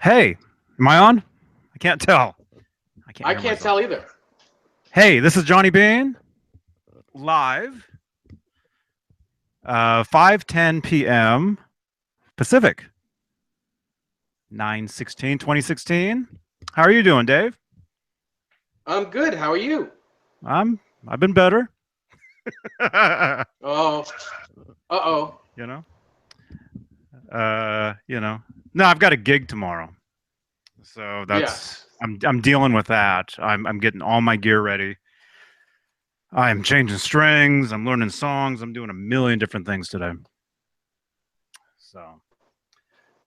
Hey, am I on? I can't tell. I can't I hear can't myself. tell either. Hey, this is Johnny Beane, live, 5:10 p.m. Pacific, 9/16/2016. How are you doing, Dave? I'm good. How are you? I've been better. Oh, uh-oh. you know. You know. No, I've got a gig tomorrow. So that's Yes. I'm dealing with that. I'm getting all my gear ready. I'm changing strings, I'm learning songs, I'm doing a million different things today. So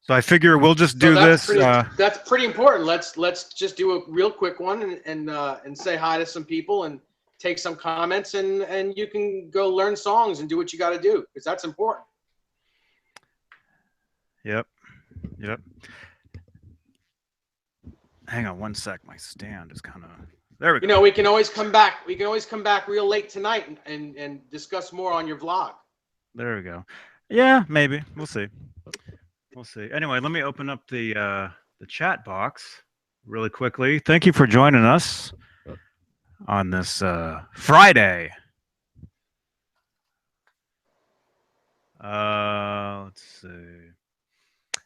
So I figure we'll just So do this. that's pretty important. Let's just do a real quick one and say hi to some people and take some comments and you can go learn songs and do what you got to do because that's important. Yep, yep. Hang on one sec. My stand is kind of. There we You go. know, we can always come back. We can always come back real late tonight and discuss more on your vlog. There we go. Yeah, maybe. We'll see. We'll see. Anyway, let me open up the chat box really quickly. Thank you for joining us on this Friday. Let's see.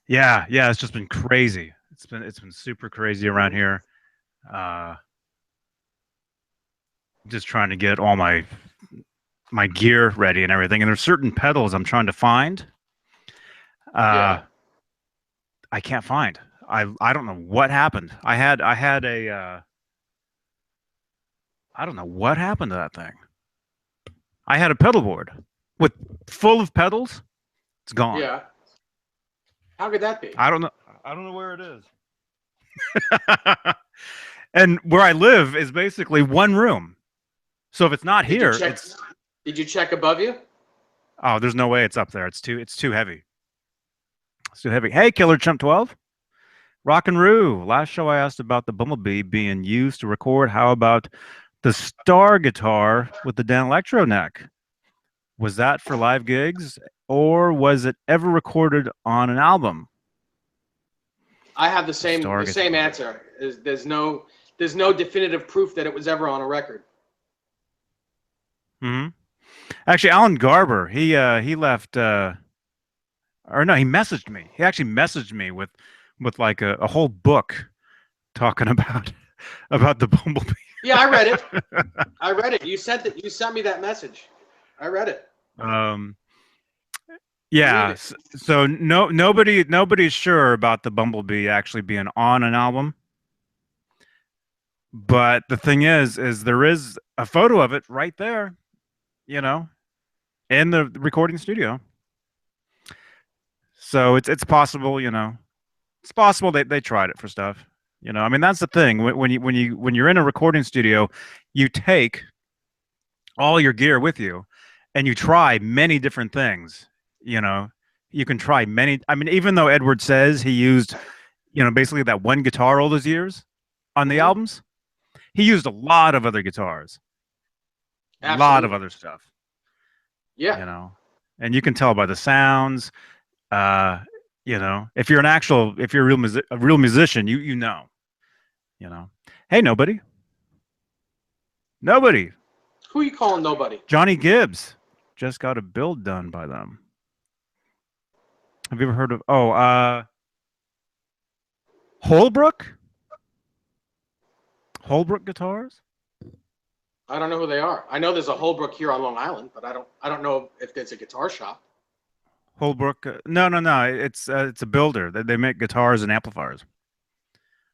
Yeah, yeah. It's just been crazy. It's been super crazy around here. Uh, just trying to get all my gear ready and everything. And there's certain pedals I'm trying to find. Yeah. I can't find. I don't know what happened. I had a I don't know what happened to that thing. I had a pedal board with full of pedals. It's gone. Yeah. How could that be? I don't know. I don't know where it is. And where I live is basically one room. So if it's not Did you here, check it's Did you check above you? oh, there's no way it's up there. It's too heavy. It's too heavy. Hey, Killer Chump 12. Rock and Roo. Last show I asked about the Bumblebee being used to record. How about the Star guitar with the Dan Electro neck? Was that for live gigs or was it ever recorded on an album? I have The Star the same guitar. answer. There's no definitive proof that it was ever on a record. Hmm. Actually, Alan Garber, he left or no, he messaged me. He actually messaged me with like a whole book talking about about the Bumblebee. Yeah, I read it. I read it. You sent it. You sent me that message. I read it. um I believe yeah, it. so nobody's sure about the Bumblebee actually being on an album. But the thing is there is a photo of it right there, you know, in the recording studio. So it's possible, it's possible they tried it for stuff. I mean that's the thing when you're in a recording studio, you take all your gear with you, and you try many different things. You know, you can try many. I mean, even though Edward says he used, basically that one guitar all those years on the Hmm. albums, he used a lot of other guitars, a lot of Absolutely. other stuff. Yeah. You know, and you can tell by the sounds. Uh, if you're a real musician, you know. You know. Hey, nobody. Who are you calling nobody? Johnny Gibbs just got a build done by them. Have you ever heard of? Oh, Holbrook. Holbrook guitars. I don't know who they are. I know there's a Holbrook here on Long Island, but I don't know if there's a guitar shop. Holbrook. No, no, no. It's a builder. They make guitars and amplifiers.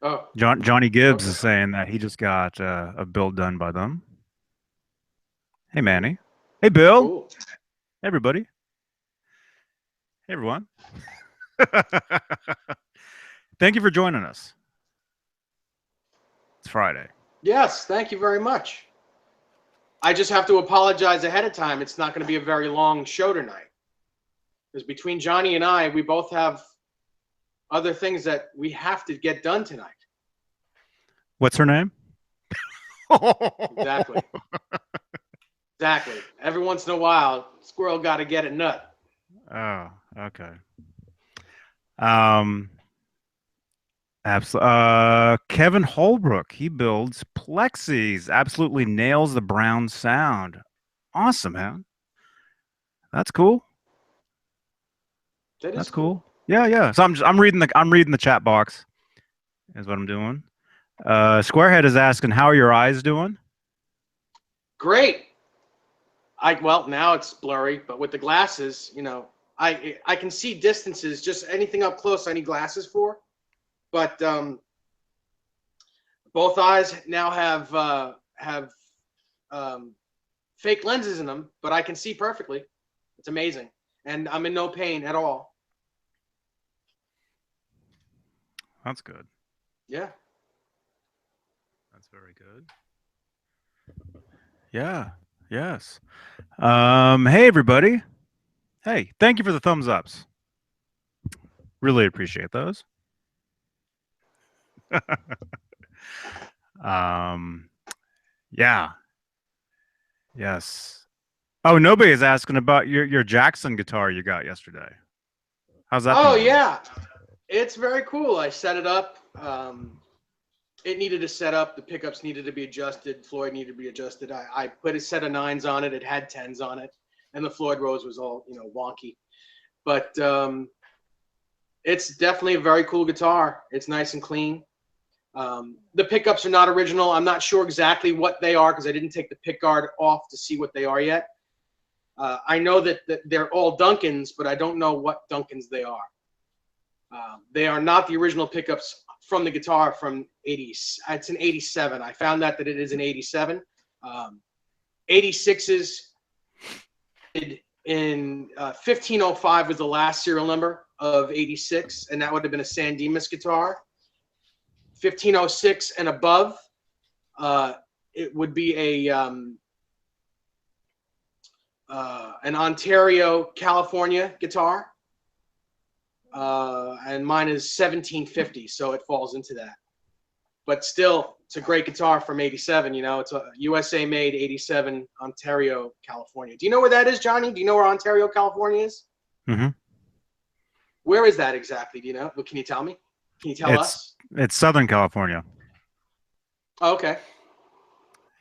Oh, Johnny Gibbs okay. is saying that he just got a build done by them. Hey, Manny. Hey, Bill. Cool. Hey, everybody. Hey, everyone. Thank you for joining us. It's Friday. Yes, thank you very much. I just have to apologize ahead of time. It's not going to be a very long show tonight. Because between Johnny and I, we both have other things that we have to get done tonight. What's her name? Exactly. Exactly. Every once in a while, squirrel got to get a nut. Oh, okay. Um, Absolutely. Kevin Holbrook, he builds plexis, absolutely nails the brown sound. Awesome, man. That's cool. That is That's cool. cool. Yeah, yeah. So I'm reading the chat box is what I'm doing. Squarehead is asking, how are your eyes doing? Great. Well, now it's blurry, but with the glasses, I can see distances. Just anything up close, I need glasses for. But both eyes now have um, fake lenses in them, but I can see perfectly. It's amazing, and I'm in no pain at all. That's good. Yeah. That's very good. Yeah. Yes. Hey everybody. Hey, thank you for the thumbs ups. Really appreciate those. um, yeah. Yes. Oh, nobody is asking about your Jackson guitar you got yesterday. How's that thing Oh going? yeah, it's very cool. I set it up. It needed a setup. The pickups needed to be adjusted. Floyd needed to be adjusted. I put a set of nines on it. It had tens on it, and the Floyd Rose was all wonky. But it's definitely a very cool guitar. It's nice and clean. The pickups are not original. I'm not sure exactly what they are because I didn't take the pick guard off to see what they are yet. I know that they're all Duncans, but I don't know what Duncans they are. They are not the original pickups from the guitar from 80s. It's an 87. I found that it is an 87. 86s in 1505 was the last serial number of 86, and that would have been a San Dimas guitar. 1506 and above, it would be an Ontario, California guitar. And mine is 1750, so it falls into that. But still, it's a great guitar from 87. It's a USA made 87 Ontario, California. Do you know where that is, Johnny? Do you know where Ontario, California is? Mm-hmm. Where is that exactly? Do you know? Can you tell me? Can you tell It's us? it's Southern California. Oh, okay.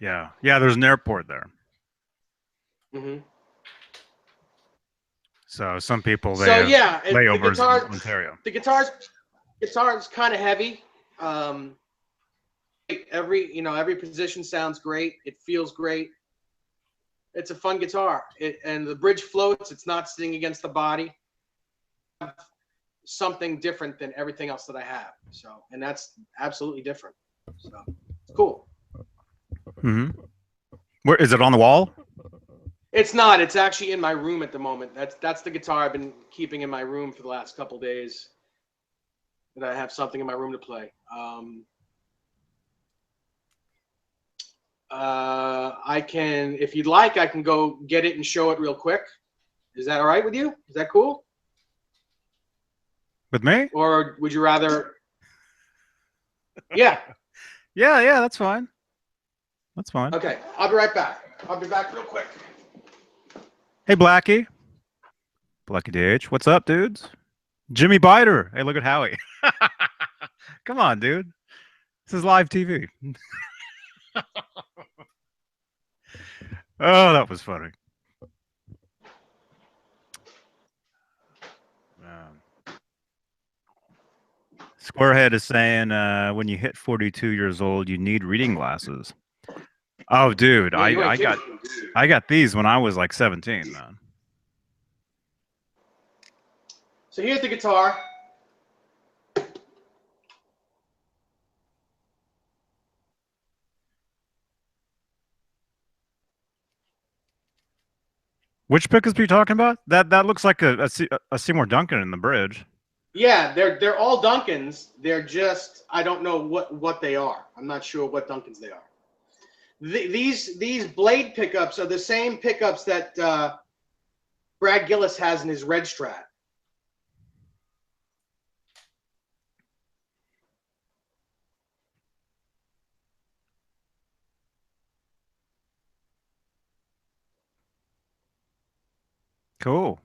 Yeah. Yeah, there's an airport there. Mm-hmm. So some people they So have yeah, the layovers in guitar, Ontario. the guitar is kind of heavy. Um, every position sounds great. It feels great. It's a fun guitar. And the bridge floats. It's not sitting against the body. Something different than everything else that I have. So, and that's absolutely different. So, it's cool. Mm-hmm. Where is it on the wall? It's not. It's actually in my room at the moment. That's the guitar I've been keeping in my room for the last couple days. That I have something in my room to play. I can, if you'd like, I can go get it and show it real quick. Is that all right with you? Is that cool? With me? Or would you rather? Yeah. Yeah, yeah, that's fine. That's fine. Okay. I'll be right back. I'll be back real quick. Hey Blackie. Blackie DH. What's up, dudes? Jimmy Biter. Hey, look at Howie. Come on, dude. This is live TV. Oh, that was funny. Man. Squarehead is saying when you hit 42 years old, you need reading glasses. Oh, dude, Yeah, you ain't I got kidding. I got these when I was like 17, man. So here's the guitar. Which pickups are you talking about? That looks like a Seymour Duncan in the bridge. Yeah, they're all Duncans. They're just I don't know what they are. I'm not sure what Duncans they are. These blade pickups are the same pickups that Brad Gillis has in his Red Strat. Cool.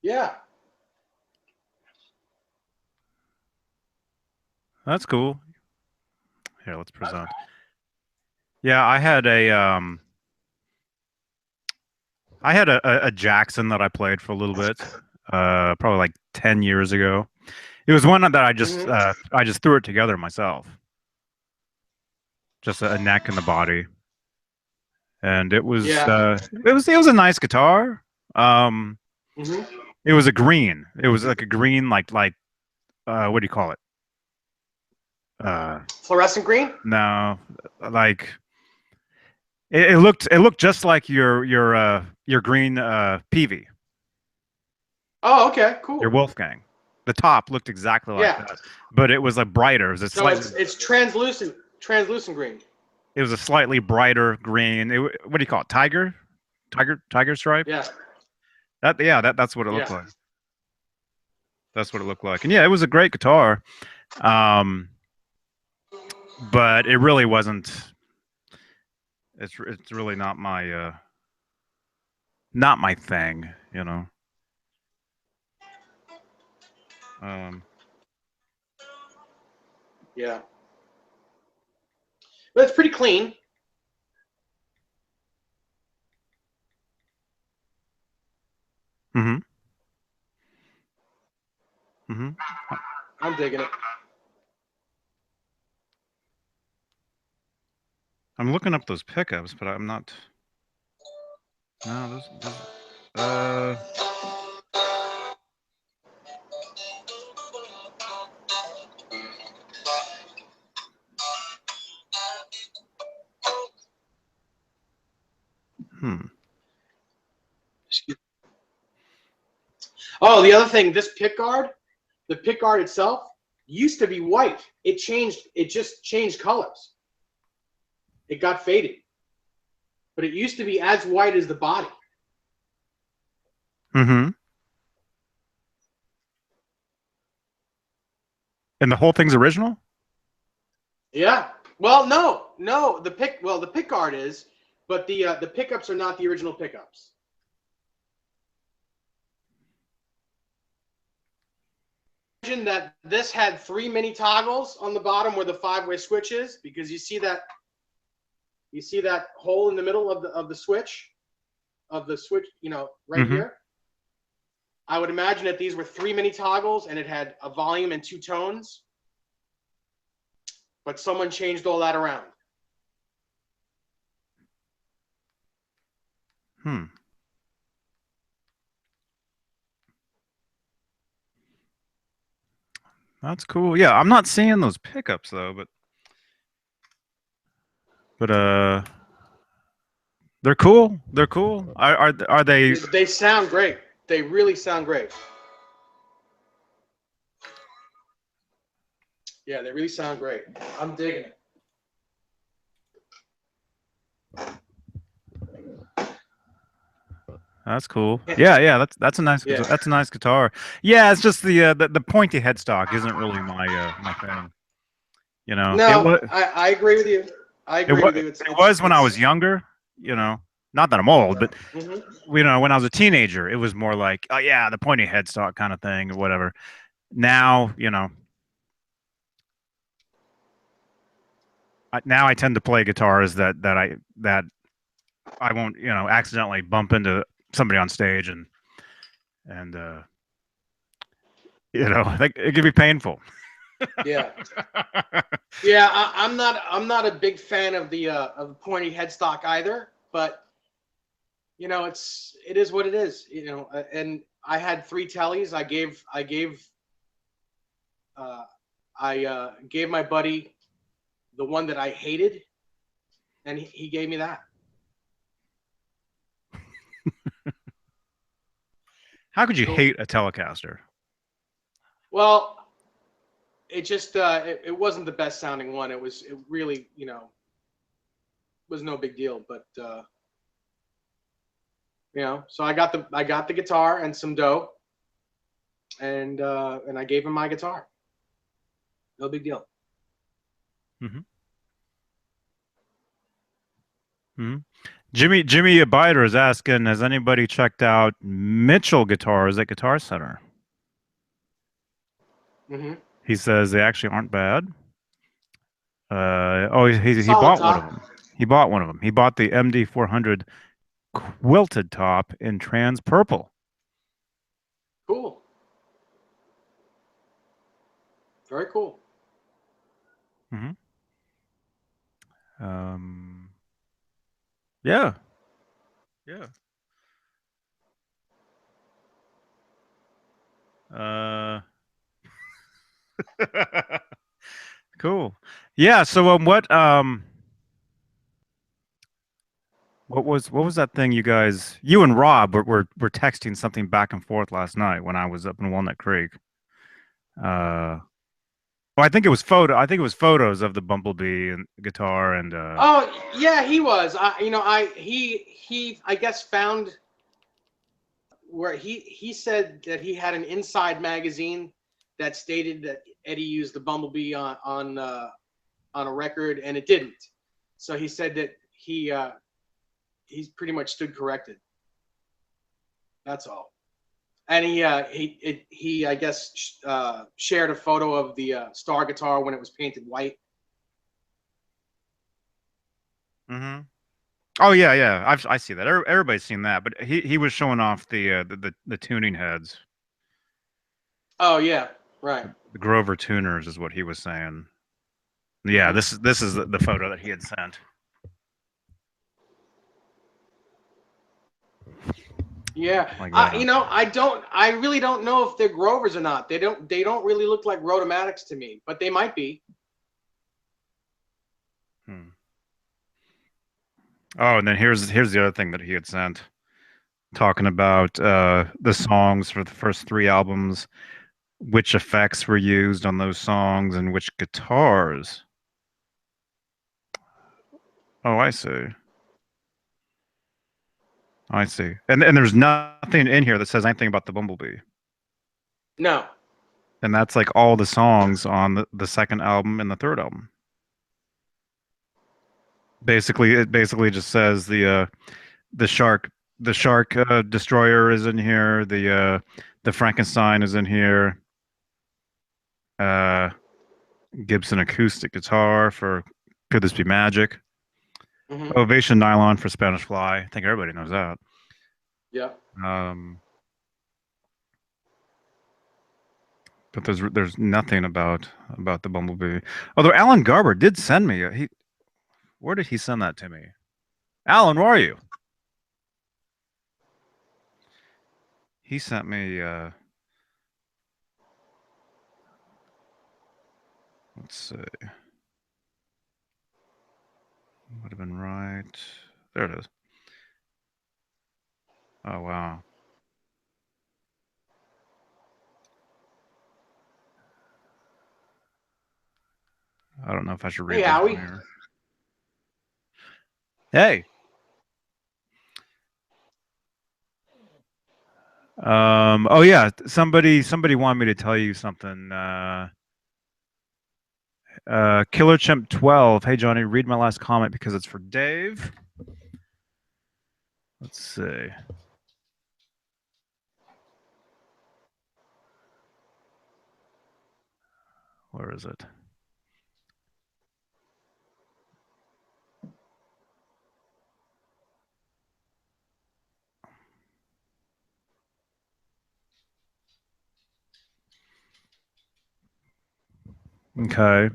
Yeah. That's cool. Here, let's present. Yeah, I had a Jackson that I played for a little bit, probably like 10 years ago. It was one that Hmm. I just threw it together myself, just a neck and the body, and Yeah. it was a nice guitar. Um, Hmm. it was a green. It was like a green, what do you call it? Uh, Fluorescent green. no, like it looked just like your green Peavey, Oh, okay, your cool. Wolfgang. The top looked exactly like Yeah. that, but it was a brighter. So it's translucent green. it was a slightly brighter green. What do you call it? Tiger stripe. Yeah. That's what it looked Yeah. like. That's what it looked like. And yeah, it was a great guitar. Um, but it really wasn't. It's really not my thing. You know. Um, Yeah. But it's pretty clean. hmm hmm I'm digging it. I'm looking up those pickups, but I'm not. No, uh, hmm. Oh, the other thing, this pick guard, the pick guard itself used to be white. It changed. It just changed colors. It got faded, but it used to be as white as the body. hmm And the whole thing's original? Yeah. Well, no. The pick guard is, but the pickups are not the original pickups. Imagine that this had three mini toggles on the bottom where the five-way switch is, because you see that hole in the middle of the switch, right hmm here. I would imagine that these were three mini toggles and it had a volume and two tones, but someone changed all that around. Hmm. That's cool. Yeah, I'm not seeing those pickups though, but they're cool. They're cool. Are they? They sound great. They really sound great. Yeah, they really sound great. I'm digging it. That's cool. Yeah. Yeah. That's a nice guitar. Yeah, it's just the pointy headstock isn't really my thing. You know, No, I agree with you. I agree with you. it was when I was younger. You know, not that I'm old, but Mhm. you know, when I was a teenager, it was more like, oh yeah, the pointy headstock kind of thing or whatever. Now, you know, now I tend to play guitars that I won't, you know, accidentally bump into somebody on stage and you know, like, it could be painful. Yeah. Yeah, I'm not a big fan of the pointy headstock either, but it is what it is, and I had three tellies. Uh I gave my buddy the one that I hated, and he gave me that. How could you So, hate a Telecaster? well, it wasn't the best sounding one. It really, was no big deal, but so I got the guitar and some dough, and I gave him my guitar. No big deal. hmm hmm Jimmy Abiter is asking, has anybody checked out Mitchell guitars at Guitar Center? Hmm. He says they actually aren't bad. Oh, he Solid bought one of top. them. He bought one of them. He bought the MD 400 quilted top in trans purple. Cool. Very cool. Hmm. Um, yeah, yeah. Uh, cool. Yeah. So, what was that thing you and Rob were texting something back and forth last night when I was up in Walnut Creek. Uh, well, I think it was photos of the Bumblebee and guitar and Oh yeah, he was. He I guess found where he said that he had an inside magazine that stated that Eddie used the Bumblebee on a record, and it didn't. So he said that he's pretty much stood corrected. That's all. And he I guess shared a photo of the Star guitar when it was painted white. hmm. Oh yeah, yeah. I see that. Everybody's seen that, but he was showing off the tuning heads. Oh yeah, right. The Grover tuners is what he was saying. Yeah, Mm-hmm. this is the photo that he had sent. Yeah, Like that. I really don't know if they're Grovers or not. They don't really look like Rotomatics to me, but they might be. Hmm. Oh, and then here's the other thing that he had sent, talking about the songs for the first three albums, which effects were used on those songs, and which guitars. Oh, I see. I see. And there's nothing in here that says anything about the Bumblebee. No. And that's like all the songs on the second album and the third album. Basically, it basically just says the shark the shark destroyer is in here. The Frankenstein is in here. Uh, Gibson acoustic guitar for Could This Be Magic? Hmm. Ovation nylon for Spanish Fly. I think everybody knows that. Yeah. Um, but there's nothing about the Bumblebee. Although Alan Garber did send me. Where did he send that to me? Alan, where are you? He sent me. Let's see. Would have been right. There it is. Oh wow. I don't know if I should Hey, read this from Howie. here. Hey. Oh yeah. Somebody wanted me to tell you something. Killer Chimp 12. Hey Johnny, read my last comment because it's for Dave. Let's see. Where is it? Okay.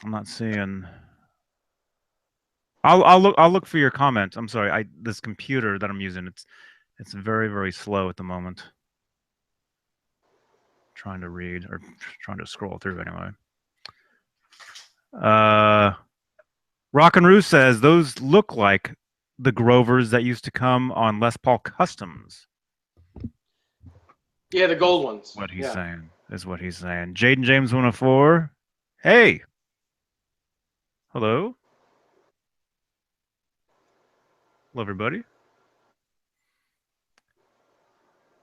I'm not seeing. I'll look for your comment. I'm sorry. This computer that I'm using, it's very, very slow at the moment. Trying to read or trying to scroll through anyway. Uh Rock and Roo says those look like the Grovers that used to come on Les Paul Customs. Yeah, the Is gold ones. what he's Yeah. saying. Is what he's saying. Jaden James 104. Hey. Hello. Hello, everybody.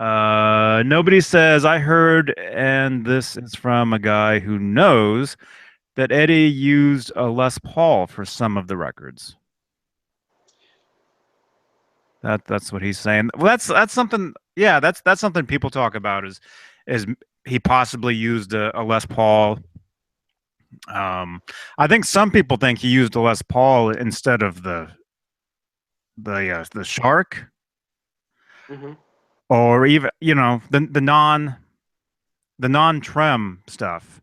Nobody says I heard, and this is from a guy who knows that Eddie used a Les Paul for some of the records. That's what he's saying. Well, that's something. Yeah, that's something people talk about is he possibly used a Les Paul. I think some people think he used a Les Paul instead of the Shark, Hmm. or even the non trem stuff.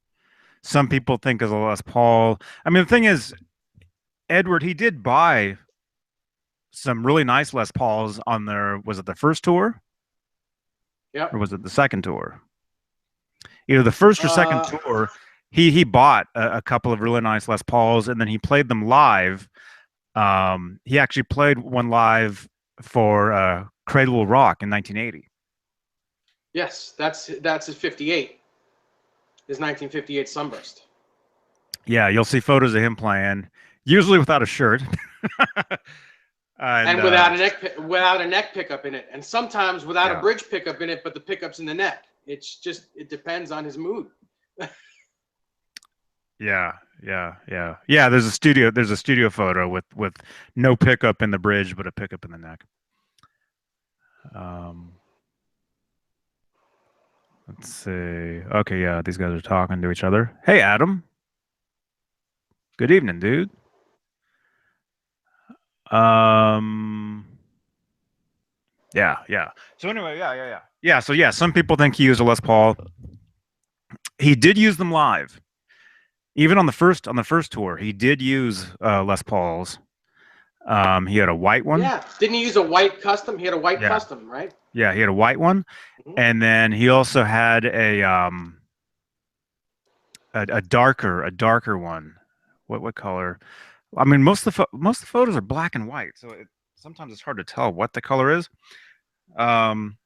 Some people think is a Les Paul. I mean, the thing is, Edward, he did buy some really nice Les Pauls on their, was it the first tour or Yep. was it the second tour? Either the first or second Uh, tour, he bought a couple of really nice Les Pauls and then he played them live. He actually played one live for Cradle of Rock in 1980. yes, that's his 58, his 1958 Sunburst. Yeah, you'll see photos of him playing, usually without a shirt. And And without a neck pickup in it, and sometimes without a yeah, bridge pickup in it, but the pickup's in the neck. It depends on his mood. yeah. There's a studio photo with no pickup in the bridge, but a pickup in the neck. Um, let's see. Okay, yeah, these guys are talking to each other. Hey, Adam. Good evening, dude. Um, yeah. So anyway, yeah. So yeah, some people think he used a Les Paul. He did use them live. Even on the first tour, he did use Les Pauls. He had a white one. Yeah, didn't he use a white custom? He had a white Yeah, custom, right? yeah, he had a white one, Hmm. and then he also had a darker one. What color? I mean, most of the photos are black and white, so sometimes it's hard to tell what the color is. Um,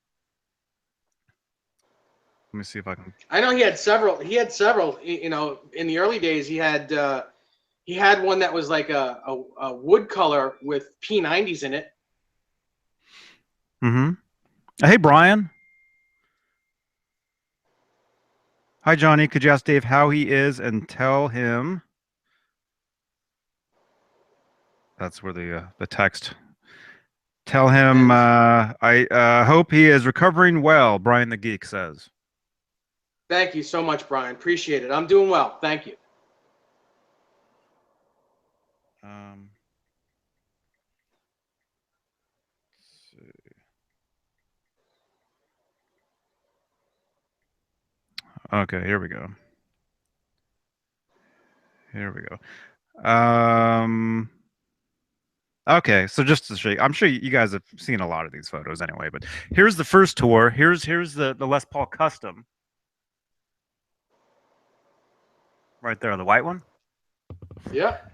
let me see if I can. I know he had several. He had several. You know, in the early days, he had one that was like a wood color with P90s in it. Mm-hmm. Hey, Brian. Hi, Johnny. Could you ask Dave how he is and tell him that's where the text. Tell him And I hope he is recovering well, Brian the Geek says. thank you so much, Brian. Appreciate it. I'm doing well. Thank you. Um, okay, here we go. Here we go. Okay, so just to show you, I'm sure you guys have seen a lot of these photos anyway, but here's the first tour. Here's the Les Paul Custom right there, the white one. Yep.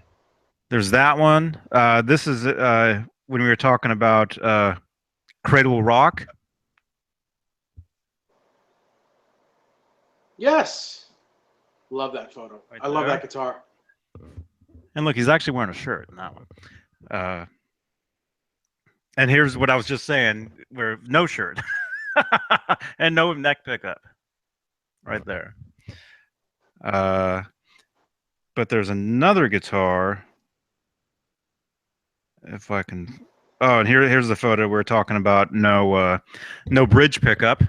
There's that one. This is when we were talking about Cradle Rock. Yes. Love that photo. Right I love that there. guitar. And look, he's actually wearing a shirt in that one. Uh, and here's what I was just saying, where no shirt and no neck pickup right there. Uh, but there's another guitar. If I can. Oh, and here's the photo we're talking about. No bridge pickup.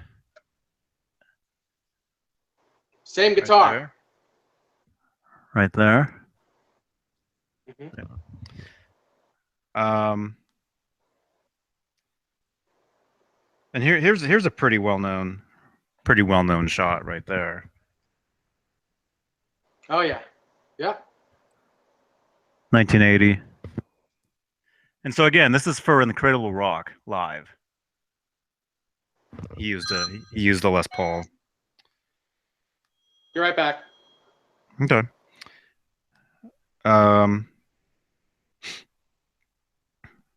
Same Right guitar. there. Right there. Hmm. Yeah. Um, and here's a pretty well known shot right there. Oh yeah. Yep. 1980. And so again, this is for Incredible Rock live. He used a Les Paul. Be right back. Okay. Um,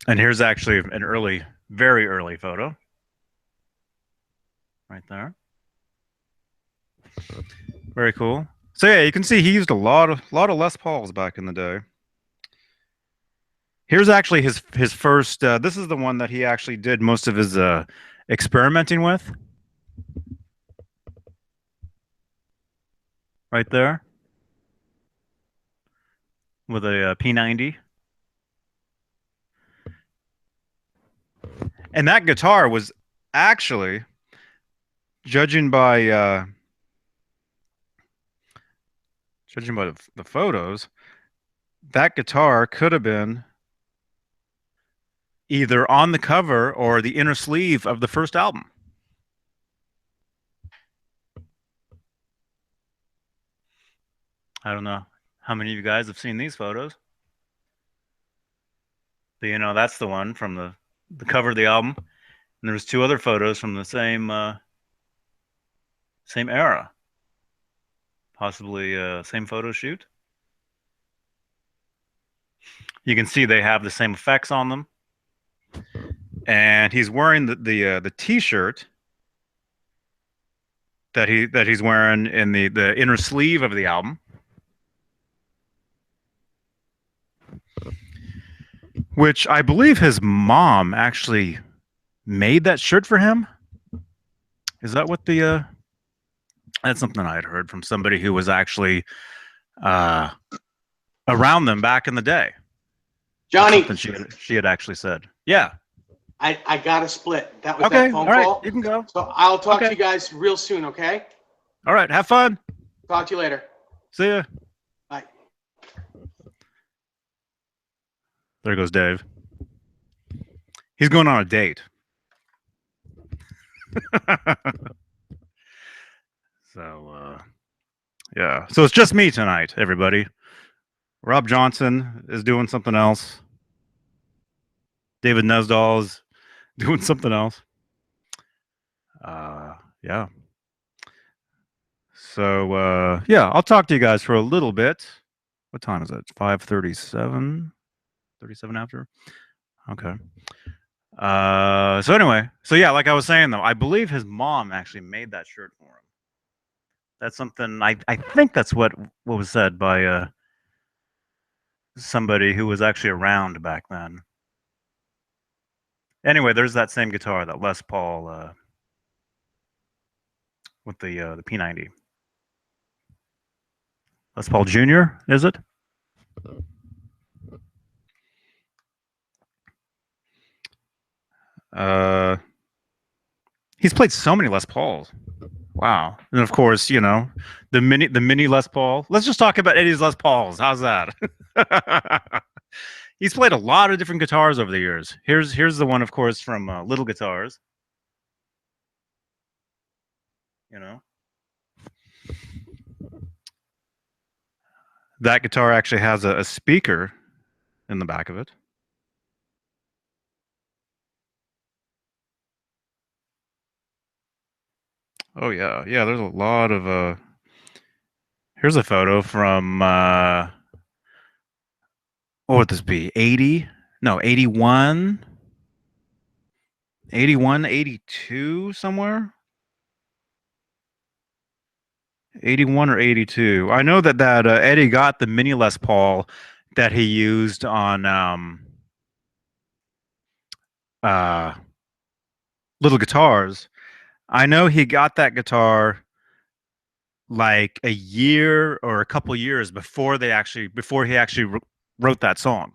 and here's actually an very early photo right there. Very cool. So yeah, you can see he used a lot of Les Pauls back in the day. Here's actually his first. This is the one that he actually did most of his experimenting with. Right there with a P90. And that guitar was actually, judging by judging by the photos, that guitar could have been either on the cover or the inner sleeve of the first album. I don't know how many of you guys have seen these photos. But, that's the one from the cover of the album. And there's two other photos from the same era, possibly same photo shoot. You can see they have the same effects on them, and he's wearing the T-shirt that he's wearing in the inner sleeve of the album, which I believe his mom actually made that shirt for him. Is that what the that's something I had heard from somebody who was actually uh, around them back in the day. Johnny, Something she had actually said. Yeah. I got to split. That was Okay. that phone All right. call. You can go. So I'll talk Okay. to you guys real soon, okay? All right. Have fun. Talk to you later. See ya. Bye. There goes Dave. He's going on a date. So, yeah. So it's just me tonight, everybody. Rob Johnson is doing something else. David Nesdahl is doing something else. Yeah. So, yeah, I'll talk to you guys for a little bit. What time is it? 5:37? 37 after? Okay. So anyway, so yeah, like I was saying though, I believe his mom actually made that shirt for him. That's something I think that's what was said by somebody who was actually around back then. Anyway, there's that same guitar, that Les Paul with the P90. Les Paul Jr., is it? He's played so many Les Pauls. Wow. And of course, the mini Les Paul. Let's just talk about Eddie's Les Pauls. How's that? He's played a lot of different guitars over the years. Here's the one, of course, from Little Guitars. That guitar actually has a speaker in the back of it. Oh yeah, yeah. There's a lot of. Here's a photo from what would this be? 80? No, 81. 81, 82 somewhere. 81 or 82. I know that Eddie got the mini Les Paul that he used on Little Guitars. I know he got that guitar like a year or a couple years before he actually wrote that song.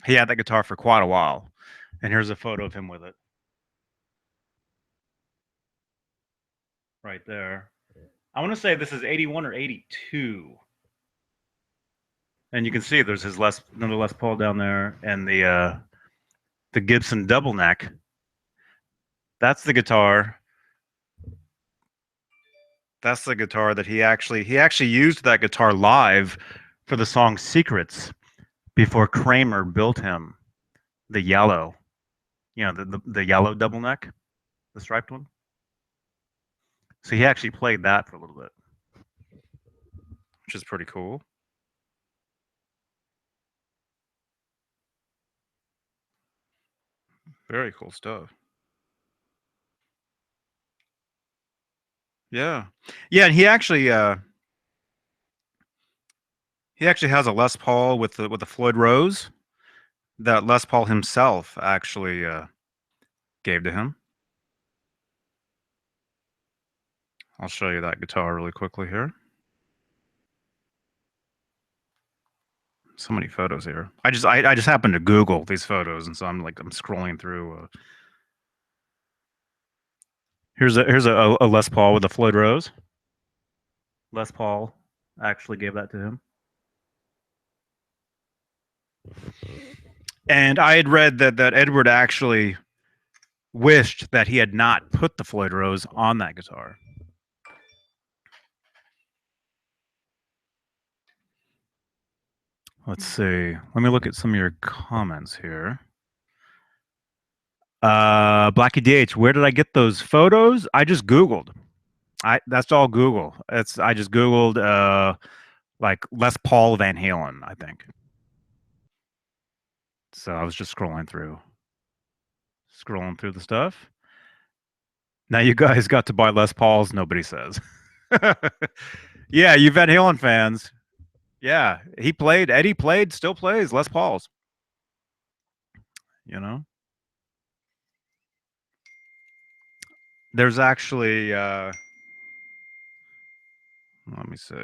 He had that guitar for quite a while. And here's a photo of him with it. Right there. I want to say this is 81 or 82. And you can see there's another Les Paul down there, and the Gibson double neck. That's the guitar. That's the guitar that he actually used that guitar live for the song Secrets before Kramer built him the yellow. The yellow double neck, the striped one. So he actually played that for a little bit, which is pretty cool. Very cool stuff. Yeah. Yeah, and he actually has a Les Paul with the Floyd Rose that Les Paul himself actually gave to him. I'll show you that guitar really quickly here. So many photos here. I just happened to Google these photos, and so I'm scrolling through. Here's a Les Paul with a Floyd Rose. Les Paul actually gave that to him. And I had read that Edward actually wished that he had not put the Floyd Rose on that guitar. Let's see. Let me look at some of your comments here. Blackie DH, where did I get those photos? I just Googled. That's all Google. I just Googled like Les Paul Van Halen, I think. So I was just scrolling through the stuff. Now you guys got to buy Les Pauls, nobody says. Yeah, you Van Halen fans. Yeah, Eddie played, still plays Les Pauls. You know? There's actually let me see.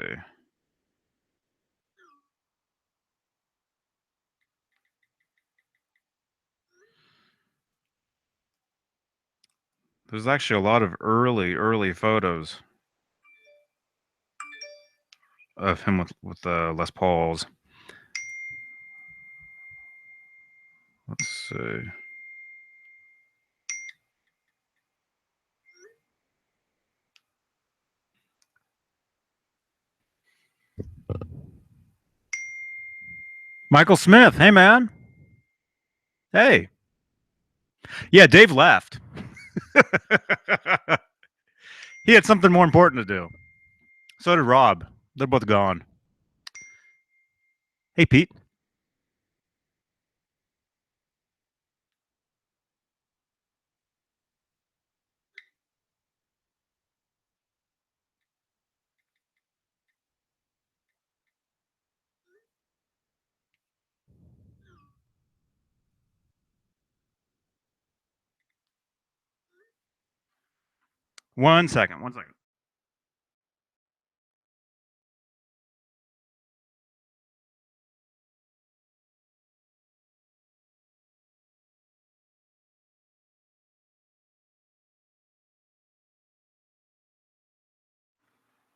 There's actually a lot of early photos of him with Les Pauls. Let's see. Michael Smith, hey man. Hey. Yeah, Dave left. He had something more important to do. So did Rob. They're both gone. Hey Pete. One second.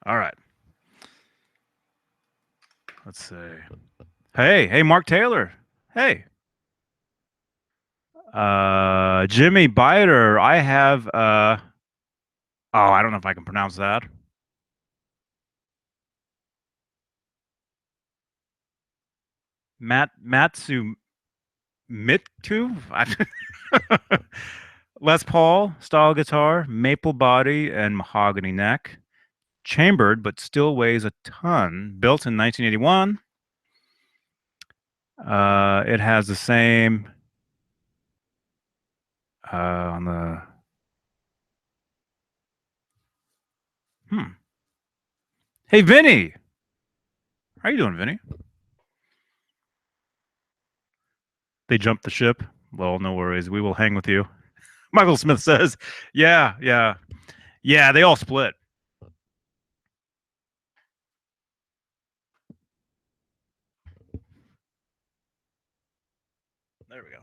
All right. Let's see. Hey, Mark Taylor. Hey. Jimmy Biter. I have oh, I don't know if I can pronounce that. Matsu Mitku? Les Paul style guitar, maple body and mahogany neck. Chambered but still weighs a ton. Built in 1981. It has the same on the Hey Vinny. How you doing, Vinny? They jumped the ship. Well, no worries. We will hang with you. Michael Smith says, yeah. Yeah, they all split. There we go.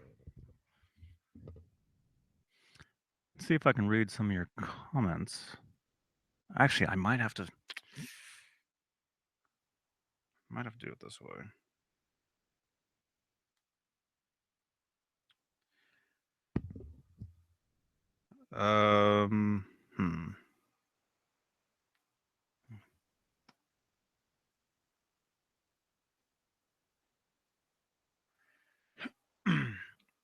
Let's see if I can read some of your comments. Actually, I might have to do it this way. Um, hmm.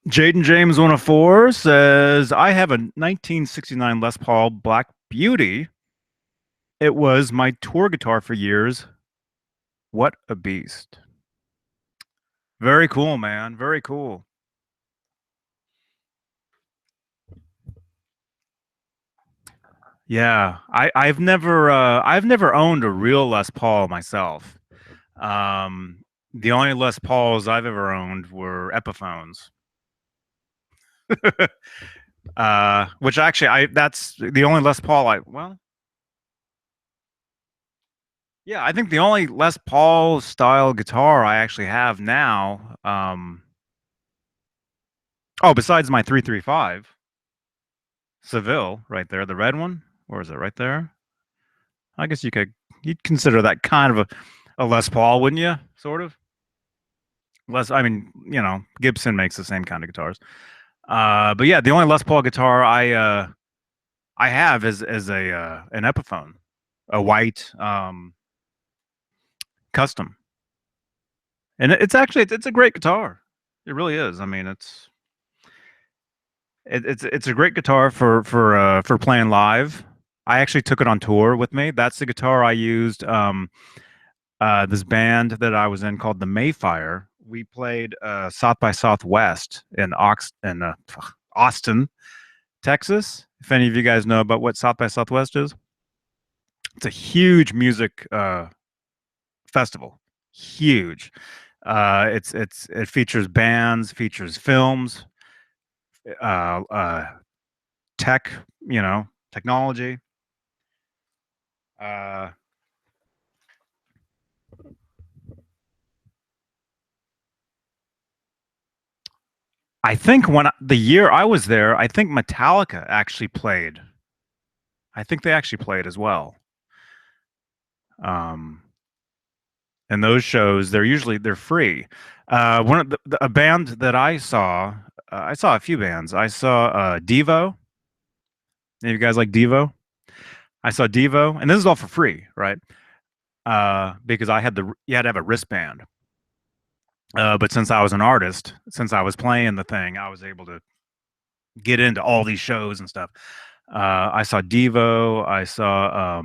Jaden James 104 says, I have a 1969 Les Paul Black Beauty. It was my tour guitar for years. What a beast. Very cool, man. Very cool. Yeah, I've never owned a real Les Paul myself. Um, the only Les Pauls I've ever owned were Epiphones. Which actually that's the only Les Paul yeah, I think the only Les Paul style guitar I actually have now, oh, besides my 335 Seville right there, the red one, or is it right there? I guess you'd consider that kind of a Les Paul, wouldn't you? Sort of. I mean, Gibson makes the same kind of guitars. But yeah, the only Les Paul guitar I have is a an Epiphone, a white custom, and it's a great guitar. It really is. I mean, it's a great guitar for playing live. I actually took it on tour with me. That's the guitar I used. This band that I was in called the Mayfire. We played South by Southwest in Austin, Texas. If any of you guys know about what South by Southwest is, it's a huge music festival. Huge. It features bands, features films, uh, uh, tech, technology. Uh, I think the year I was there, I think Metallica actually played. I think they actually played as well. Um, and those shows, they're free. One of a band that I saw a few bands. I saw Devo. Any of you guys like Devo? I saw Devo, and this is all for free, right? Because you had to have a wristband. But since I was an artist, since I was playing the thing, I was able to get into all these shows and stuff. I saw Devo. I saw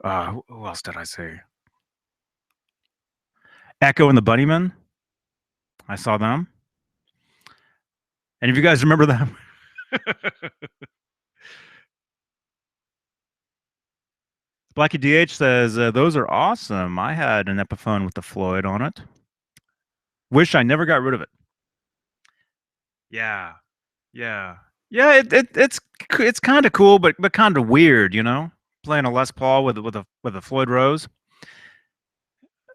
uh, who else did I see? Echo and the Bunnymen. I saw them. And if you guys remember them, Blackie DH says those are awesome. I had an Epiphone with the Floyd on it. Wish I never got rid of it. Yeah, yeah, yeah. It's kind of cool, but kind of weird, playing a Les Paul with a Floyd Rose.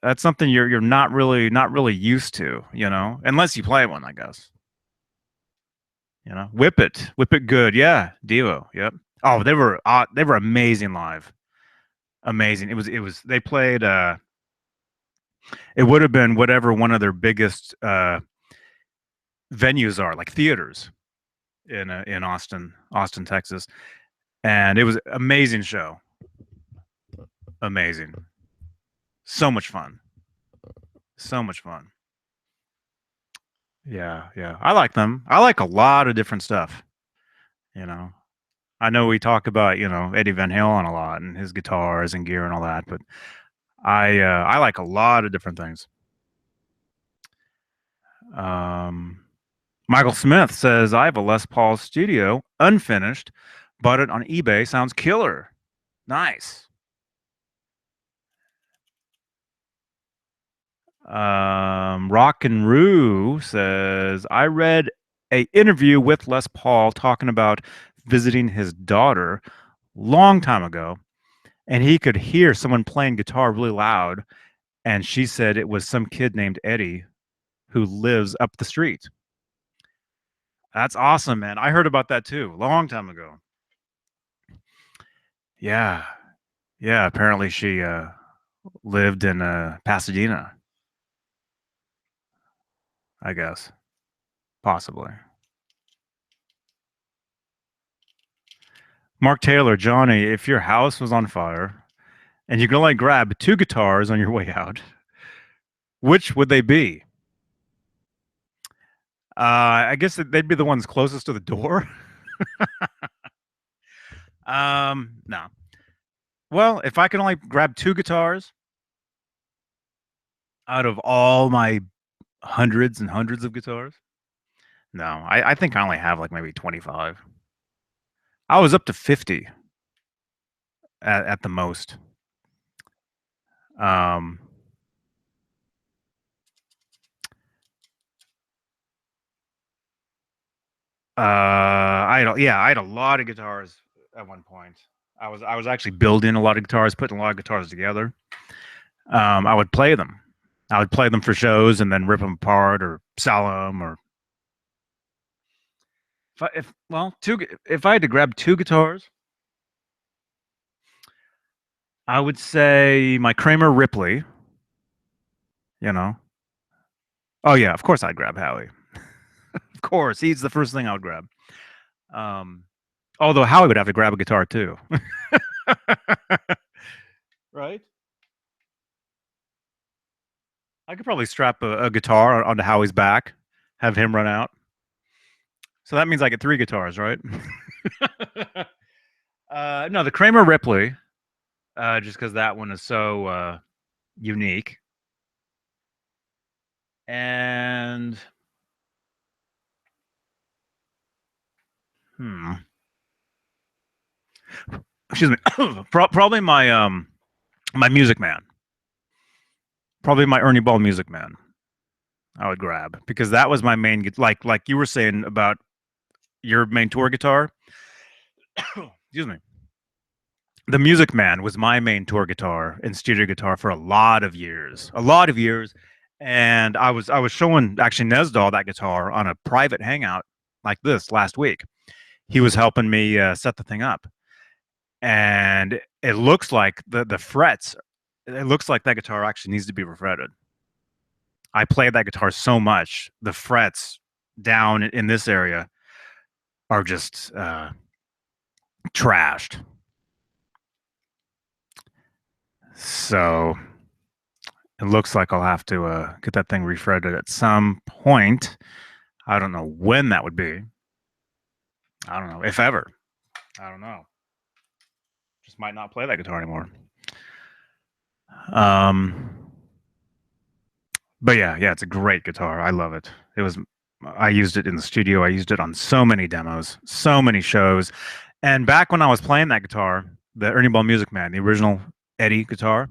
That's something you're not really used to, unless you play one, I guess. Whip it good, yeah. Devo, yep. Oh, they were amazing live, amazing. It was they played. It would have been whatever one of their biggest venues are, like theaters in Austin, Texas, and it was amazing show, amazing, so much fun, so much fun. Yeah, yeah. I like them. I like a lot of different stuff. You know, I know we talk about Eddie Van Halen a lot and his guitars and gear and all that, but I like a lot of different things. Um, Michael Smith says I have a Les Paul Studio unfinished, bought it on eBay. Sounds killer. Nice. Rock and Roo says I read a interview with Les Paul talking about visiting his daughter long time ago, and he could hear someone playing guitar really loud, and she said it was some kid named Eddie who lives up the street. That's awesome, man. I heard about that too, long time ago. Yeah, yeah. Apparently, she lived in Pasadena. I guess, possibly. Mark Taylor, Johnny, if your house was on fire and you could only grab two guitars on your way out, which would they be? I guess they'd be the ones closest to the door. No. Well, if I could only grab two guitars out of all my hundreds and hundreds of guitars, no, I think I only have like maybe 25. I was up to 50 at the most. Um, I had a lot of guitars at one point. I was actually building a lot of guitars, putting a lot of guitars together. I would play them. I would play them for shows and then rip them apart or sell them or if I had to grab two guitars, I would say my Kramer Ripley. You know. Oh yeah, of course I'd grab Howie. Of course, he's the first thing I would grab. Um, Although Howie would have to grab a guitar too. Right? I could probably strap a guitar onto Howie's back, have him run out. So that means I get three guitars, right? No, the Kramer Ripley, just because that one is so unique. And hmm, excuse me, probably my Music Man, probably my Ernie Ball Music Man. I would grab because that was my main like you were saying about your main tour guitar. Excuse me. The Music Man was my main tour guitar and studio guitar for a lot of years. And I was showing actually Nesdal that guitar on a private hangout like this last week. He was helping me set the thing up, and it looks like the frets. It looks like that guitar actually needs to be refretted. I played that guitar so much, the frets down in this area are just trashed. So it looks like I'll have to get that thing refretted at some point. I don't know when that would be. I don't know if ever. I don't know. Just might not play that guitar anymore. Um, but yeah, it's a great guitar. I love it. It was. I used it in the studio. I used it on so many demos, so many shows. And back when I was playing that guitar, the Ernie Ball Music Man, the original Eddie guitar,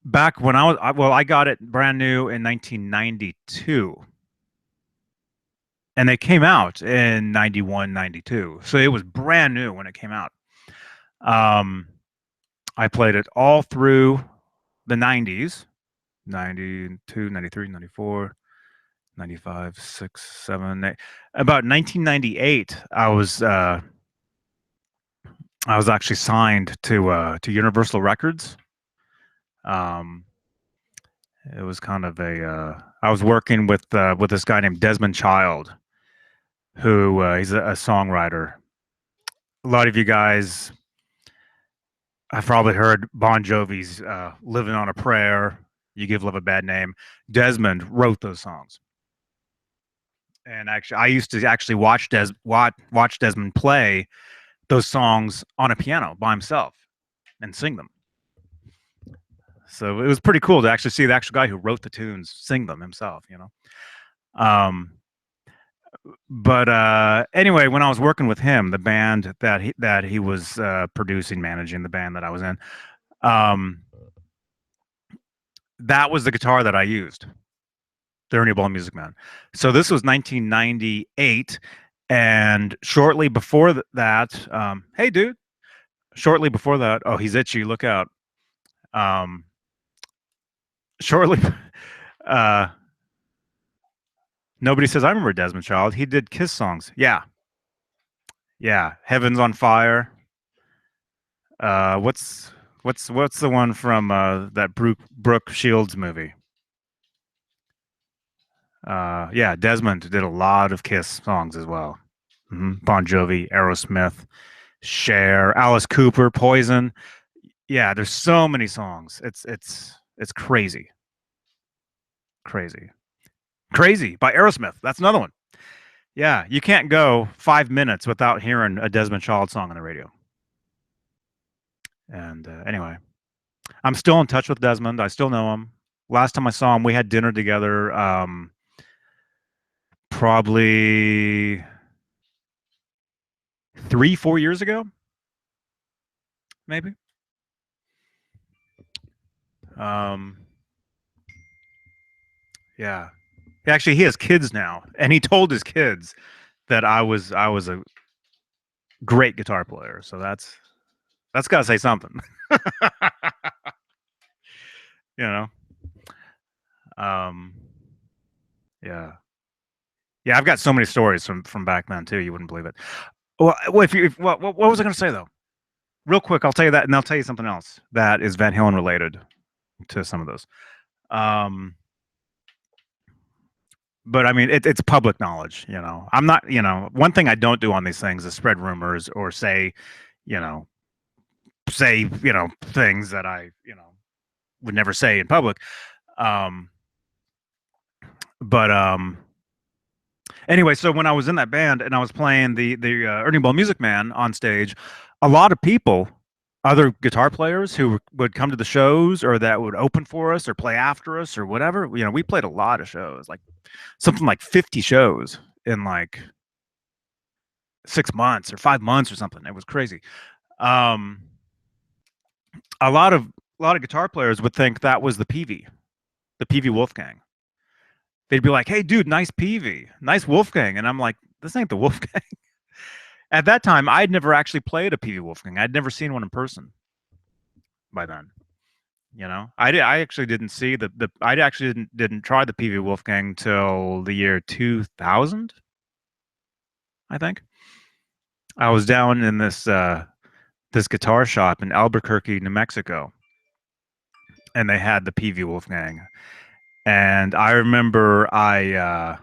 back when I got it brand new in 1992, and they came out in 91, 92. So it was brand new when it came out. Um, I played it all through the 90s, 92, 93, 94, 95, 6, 7, 8. About 1998, I was actually signed to Universal Records. Um, it was kind of a I was working with this guy named Desmond Child, who he's a songwriter. A lot of you guys have probably heard Bon Jovi's "Living on a Prayer." You give love a bad name. Desmond wrote those songs, and actually, I used to actually watch Desmond play those songs on a piano by himself and sing them. So it was pretty cool to actually see the actual guy who wrote the tunes sing them himself. Um, but anyway, when I was working with him, the band that he was producing, managing, the band that I was in, um, that was the guitar that I used, the Ernie Ball Music Man. So this was 1998, and shortly before that, hey dude, shortly before that, oh he's itchy, look out. Um, Shortly, uh, nobody says I remember Desmond Child. He did Kiss songs. Yeah, Heaven's on Fire. Uh, what's what's the one from that Brooke Shields movie? Yeah, Desmond did a lot of Kiss songs as well. Bon Jovi, Aerosmith, Cher, Alice Cooper, Poison. Yeah, there's so many songs. It's crazy, crazy, crazy by Aerosmith. That's another one. Yeah, you can't go 5 minutes without hearing a Desmond Child song on the radio. And anyway, I'm still in touch with Desmond. I still know him. Last time I saw him, we had dinner together. Probably 3, 4 years ago, maybe. Um, yeah. Actually, he has kids now, and he told his kids that I was a great guitar player. So that's got to say something, you know. Um, yeah. Yeah, I've got so many stories from back then too. You wouldn't believe it. Well, what was I going to say though? Real quick, I'll tell you that, and I'll tell you something else that is Van Halen related to some of those. Um, but I mean, it's public knowledge. I'm not. One thing I don't do on these things is spread rumors or you know, things that I would never say in public. Um, but anyway, so when I was in that band and I was playing the Ernie Ball Music Man on stage, a lot of people, other guitar players who would come to the shows or that would open for us or play after us or whatever, we played a lot of shows, like something like 50 shows in like 6 months or 5 months or something. It was crazy. Um, a lot of guitar players would think that was the PV Wolfgang. They'd be like, "Hey, dude, nice PV, nice Wolfgang," and I'm like, "This ain't the Wolfgang." At that time, I'd never actually played a PV Wolfgang. I'd never seen one in person by then. I actually didn't see I actually didn't try the PV Wolfgang till the year 2000. I think I was down in this guitar shop in Albuquerque, New Mexico, and they had the PV Wolfgang. And I remember I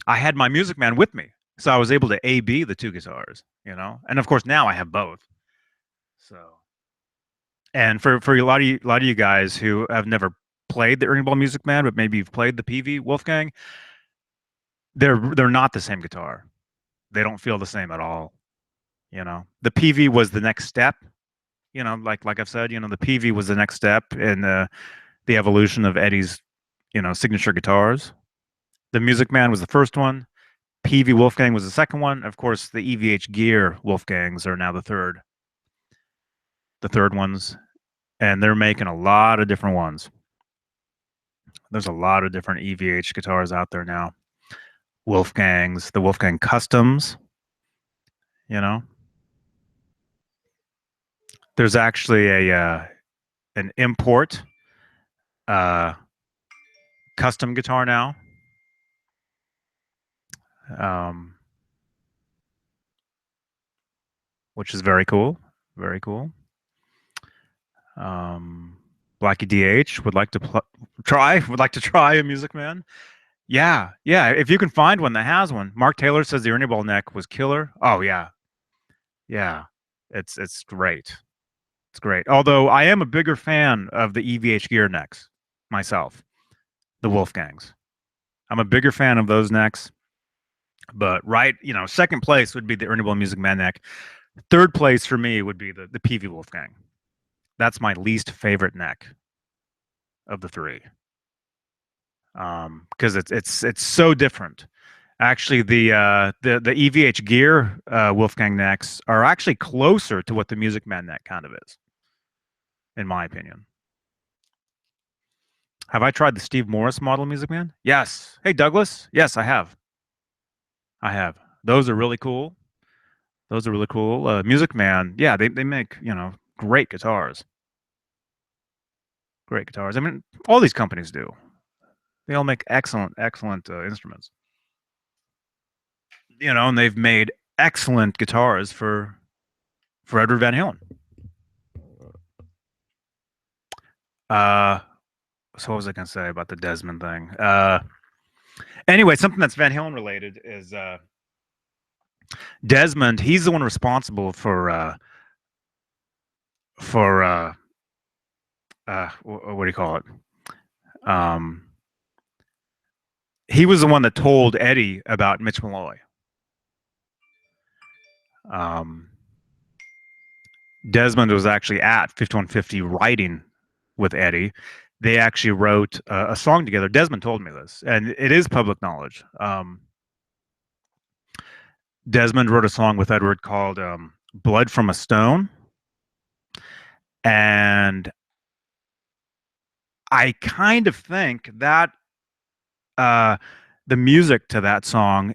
had my Music Man with me, so I was able to A/B the two guitars. And of course now I have both. So, and for a lot of you guys who have never played the Ernie Ball Music Man, but maybe you've played the PV Wolfgang, they're not the same guitar. They don't feel the same at all. The PV was the next step. Like I've said, the PV was the next step in the evolution of Eddie's signature guitars. The Music Man was the first one. PV Wolfgang was the second one. Of course, the EVH Gear Wolfgangs are now the third ones, and they're making a lot of different ones. There's a lot of different EVH guitars out there now. Wolfgangs, the Wolfgang Customs, you know. There's actually an import uh, custom guitar now. Um, which is very cool. Very cool. Um, Blackie DH would like to try a Music Man. Yeah, yeah. If you can find one that has one, Mark Taylor says the Ernie Ball neck was killer. Oh yeah, yeah. It's great. It's great. Although I am a bigger fan of the EVH gear necks myself, the Wolfgangs. I'm a bigger fan of those necks. But second place would be the Ernie Ball Music Man neck. Third place for me would be the PV Wolfgang. That's my least favorite neck of the three. Because it's so different. Actually, the EVH gear Wolfgang necks are actually closer to what the Music Man neck kind of is, in my opinion. Have I tried the Steve Morris model Music Man? Yes. Hey Douglas. Yes, I have. I have. Those are really cool. Those are really cool. Music Man. Yeah, they make great guitars. Great guitars. I mean, all these companies do. They all make excellent instruments. And they've made excellent guitars for Edward Van Halen. Uh, so what was I gonna say about the Desmond thing? Anyway, something that's Van Halen related is Desmond. He's the one responsible for what do you call it? Um, he was the one that told Eddie about Mitch Malloy. Um, Desmond was actually at 5150 writing with Eddie. They actually wrote a song together. Desmond told me this, and it is public knowledge. Desmond wrote a song with Edward called "Blood from a Stone," and I kind of think that uh, the music to that song,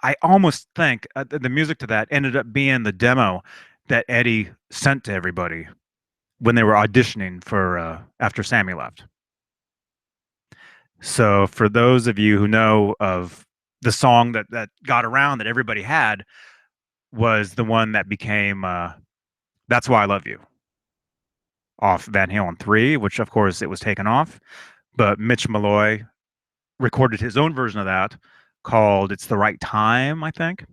I almost think the music to that ended up being the demo that Eddie sent to everybody when they were auditioning for after Sammy left. So for those of you who know of the song that got around that everybody had was the one that became "That's Why I Love You" off Van Halen 3, which of course it was taken off, but Mitch Malloy recorded his own version of that called "It's the Right Time," I think,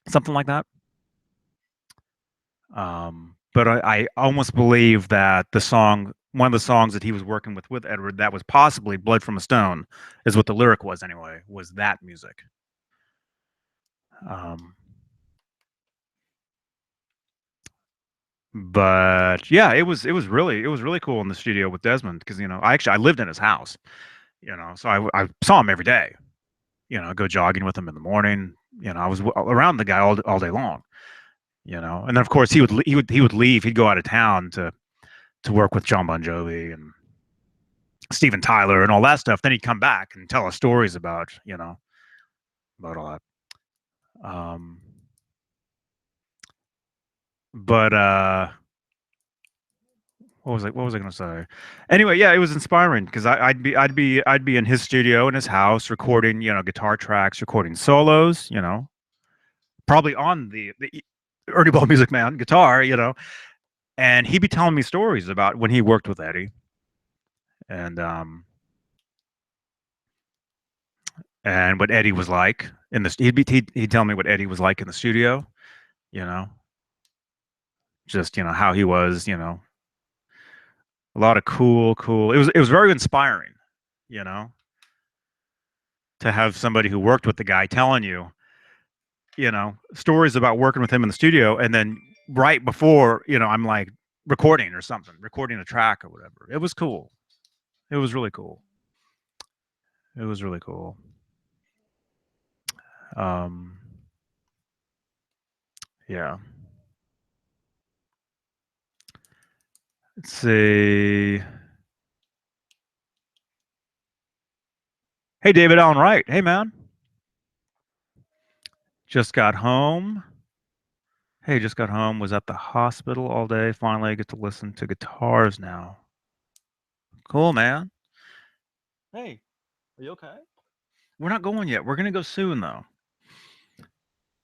something like that. But I almost believe that the song, one of the songs that he was working with Edward, that was possibly "Blood from a Stone," is what the lyric was anyway. Was that music? Um, but yeah, it was really cool in the studio with Desmond because I lived in his house, so I saw him every day. Go jogging with him in the morning. I was around the guy all day long. And then of course he would leave. He'd go out of town to work with John Bon Jovi and Steven Tyler and all that stuff. Then he'd come back and tell us stories about all that. Um, but what was I gonna say? Anyway, yeah, it was inspiring because I'd be in his studio in his house recording guitar tracks, recording solos, probably on the Ernie Ball Music Man guitar, and he'd be telling me stories about when he worked with Eddie, and what Eddie was like in the he'd tell me what Eddie was like in the studio, you know, just how he was, a lot of cool. It was very inspiring, you know, to have somebody who worked with the guy telling you, stories about working with him in the studio, and then right before, I'm like recording or something, recording a track or whatever. It was cool. It was really cool. It was really cool. Um, yeah. Let's see. Hey, David Allen Wright. Hey, man. Just got home. Hey, just got home. Was at the hospital all day. Finally, I get to listen to guitars now. Cool, man. Hey, are you okay? We're not going yet. We're gonna go soon, though.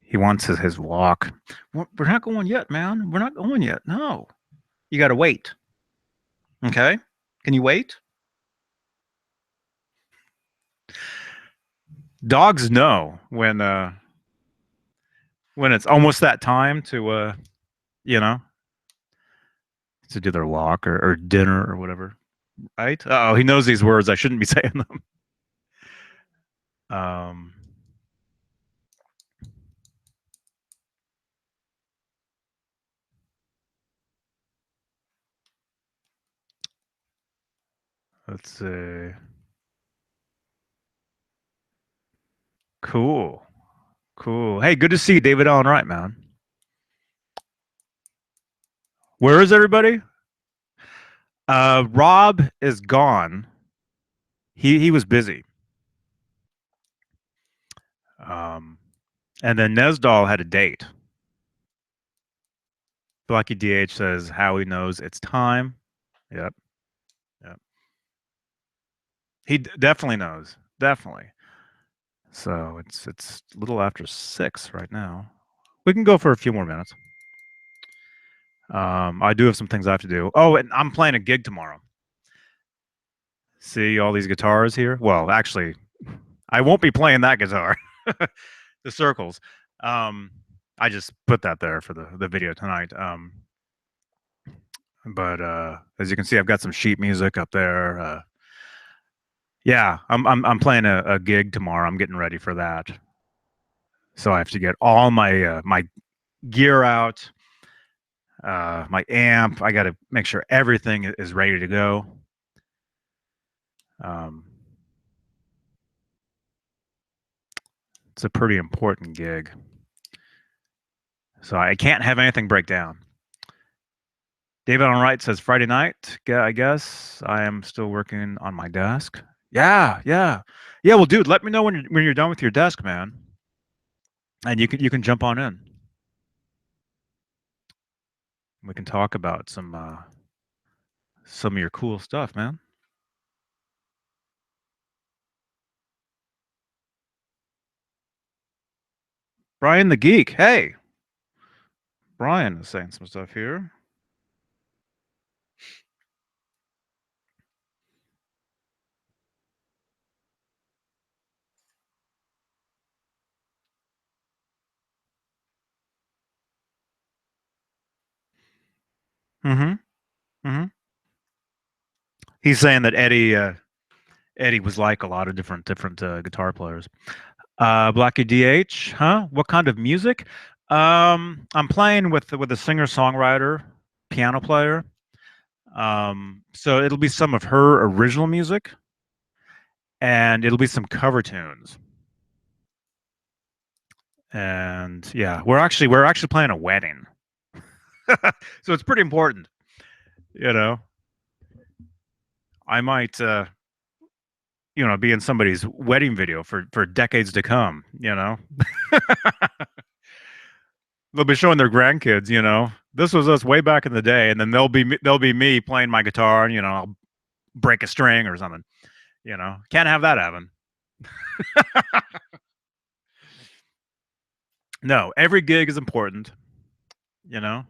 He wants his walk. We're not going yet, man. We're not going yet. No, you got to wait. Okay? Can you wait? Dogs know when it's almost that time you know to do their walk or dinner or whatever. Right? Oh, he knows these words. I shouldn't be saying them. Um, let's see. Cool. Cool. Hey, good to see you, David Allen Wright, man. Where is everybody? Rob is gone. He was busy. Um, and then Nesdal had a date. Blocky DH says Howie knows it's time. Yep. Yep. Definitely knows. Definitely. So it's a little after 6 right now. We can go for a few more minutes. I do have some things I have to do. Oh, and I'm playing a gig tomorrow. See all these guitars here? Well, actually, I won't be playing that guitar. The circles. Um, I just put that there for the video tonight. But as you can see, I've got some sheet music up there. Yeah, I'm playing a gig tomorrow. I'm getting ready for that. So I have to get all my gear out, my amp. I got to make sure everything is ready to go. Um, it's a pretty important gig, so I can't have anything break down. David on right says Friday night. Yeah, I guess I am still working on my desk. Yeah. Well, dude, let me know when you're done with your desk, man, and you can jump on in. We can talk about some of your cool stuff, man. Brian the Geek. Hey, Brian is saying some stuff here. Mm-hmm. Mm-hmm. He's saying that Eddie was like a lot of different guitar players. Blackie DH, huh? What kind of music? I'm playing with a singer-songwriter, piano player. So it'll be some of her original music, and it'll be some cover tunes. And yeah, we're actually playing a wedding, so it's pretty important. You know, I might be in somebody's wedding video for decades to come. They'll be showing their grandkids. This was us way back in the day, and then they'll be me playing my guitar, and I'll break a string or something. Can't have that happen. No, every gig is important. You know,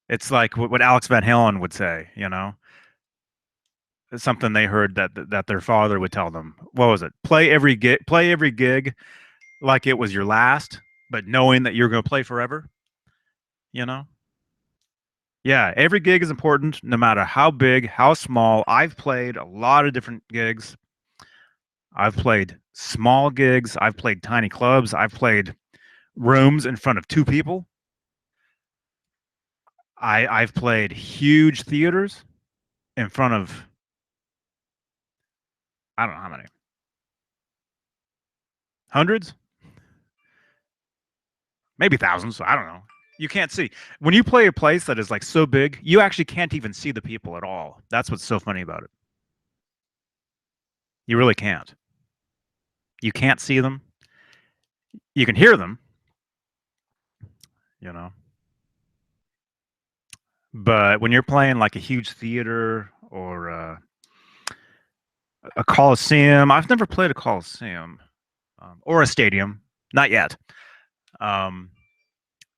it's like what Alex Van Halen would say. It's something they heard that their father would tell them. What was it? Play every gig like it was your last, but knowing that you're going to play forever. You know. Yeah, every gig is important, no matter how big, how small. I've played a lot of different gigs. I've played small gigs. I've played tiny clubs. I've played rooms in front of two people. I've played huge theaters in front of I don't know how many hundreds, maybe thousands. I don't know. You can't see when you play a place that is like so big. You actually can't even see the people at all. That's what's so funny about it. You really can't. You can't see them. You can hear them. You know. But when you're playing like a huge theater or a coliseum, I've never played a coliseum or a stadium, not yet. Um,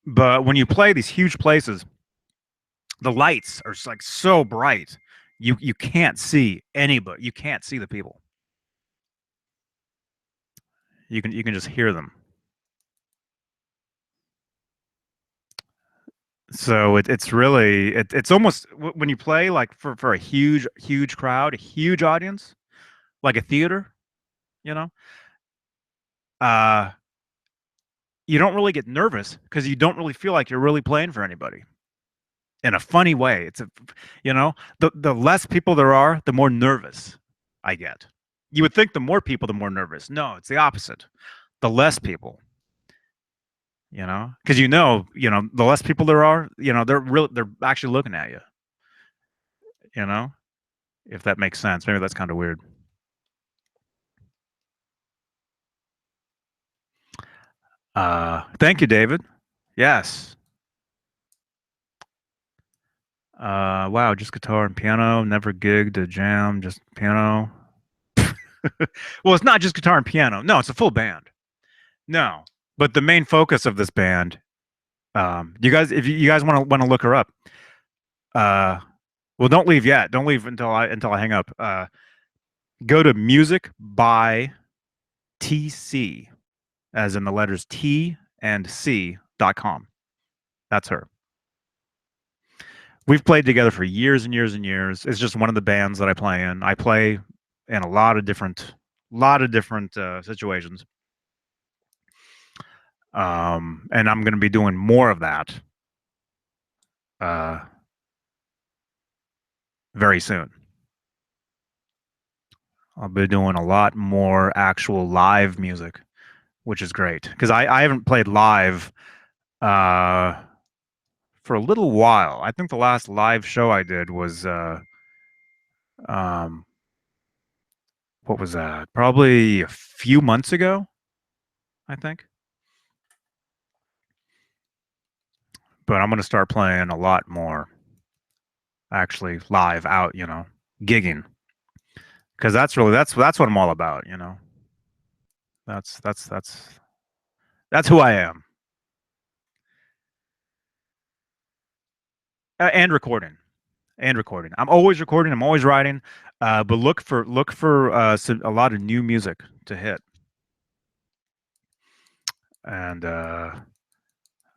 but when you play these huge places, the lights are like so bright, you can't see anybody. You can't see the people. You can just hear them. So it's almost when you play like for a huge crowd, a huge audience, like a theater, you know. Uh, you don't really get nervous because you don't really feel like you're really playing for anybody in a funny way. The less people there are, the more nervous I get. You would think the more people, the more nervous. No, it's the opposite. The less people, because the less people there are, they're actually looking at you, you know, if that makes sense. Maybe that's kind of weird. Thank you, David. Yes. Wow, just guitar and piano. Never gigged a jam, just piano. Well, it's not just guitar and piano. No, it's a full band. No, but the main focus of this band, you guys, if you guys want to look her up, uh, well, don't leave yet. Don't leave until I hang up. Go to music by TC, as in the letters T and C.com. That's her. We've played together for years and years and years. It's just one of the bands that I play in. I play in a lot of different situations. And I'm going to be doing more of that uh, very soon. I'll be doing a lot more actual live music, which is great because I haven't played live uh, for a little while. I think the last live show I did was um, what was that? Probably a few months ago, I think. But I'm going to start playing a lot more actually live out, gigging because that's what I'm all about. That's That's who I am. And recording. And recording. I'm always recording. I'm always writing. But look for a lot of new music to hit. And I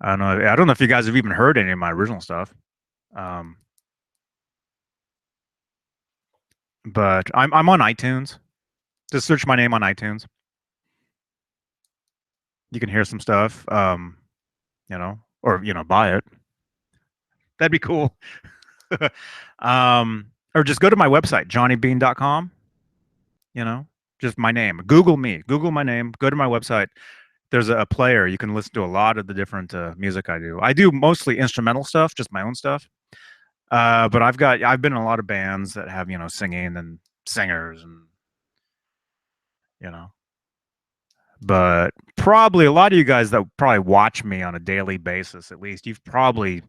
don't know. I don't know if you guys have even heard any of my original stuff. Um, but I'm on iTunes. Just search my name on iTunes. You can hear some stuff. Or buy it. That'd be cool. Or just go to my website, johnnybean.com. You know, just my name. Google me. Google my name. Go to my website. There's a player. You can listen to a lot of the different music I do. I do mostly instrumental stuff, just my own stuff. But I've been in a lot of bands that have singing and singers and you know. But probably a lot of you guys that probably watch me on a daily basis, at least you've probably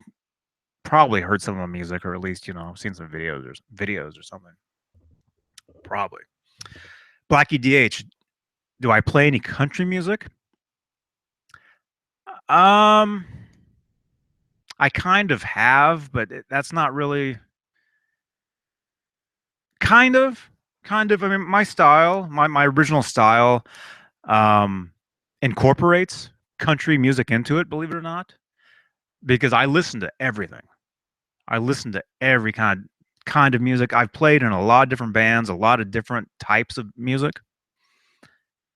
heard some of my music, or at least seen some videos or something. Probably. Blackie DH. Do I play any country music? Um, I kind of have, but that's not really kind of kind of. I mean, my style, my original style, um, incorporates country music into it. Believe it or not, because I listen to everything. I listen to every kind of music. I've played in a lot of different bands, a lot of different types of music.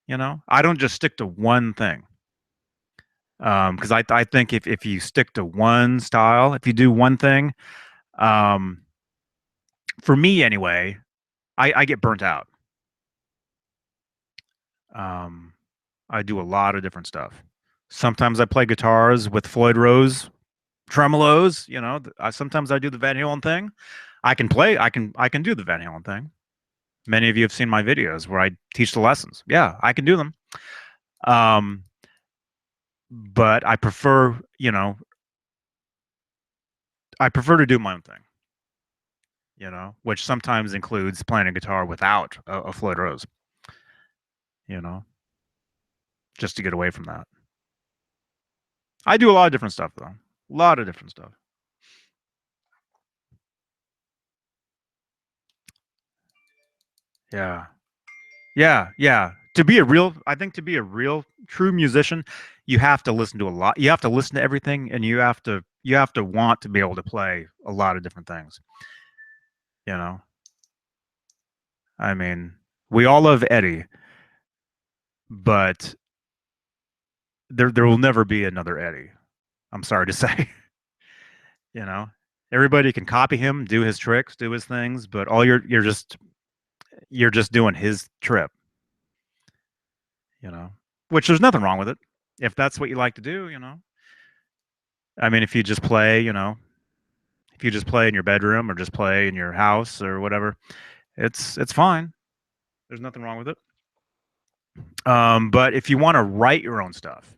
I don't just stick to one thing. Because I think if you stick to one style, if you do one thing, um, for me anyway, I get burnt out. Um, I do a lot of different stuff. Sometimes I play guitars with Floyd Rose tremolos. Sometimes I do the Van Halen thing. I can play. I can do the Van Halen thing. Many of you have seen my videos where I teach the lessons. Yeah, I can do them. Um, but I prefer to do my own thing. Which sometimes includes playing a guitar without a Floyd Rose. You know, just to get away from that. I do a lot of different stuff though. A lot of different stuff. Yeah. Yeah, yeah. I think to be a real true musician, you have to listen to a lot. You have to listen to everything, and you have to want to be able to play a lot of different things. You know, I mean, we all love Eddie, but there will never be another Eddie. I'm sorry to say. you know, Everybody can copy him, do his tricks, do his things, but all you're just doing his trip. You know, which there's nothing wrong with it if that's what you like to do. I mean, if you just play in your bedroom or just play in your house or whatever, it's fine. There's nothing wrong with it. But if you want to write your own stuff,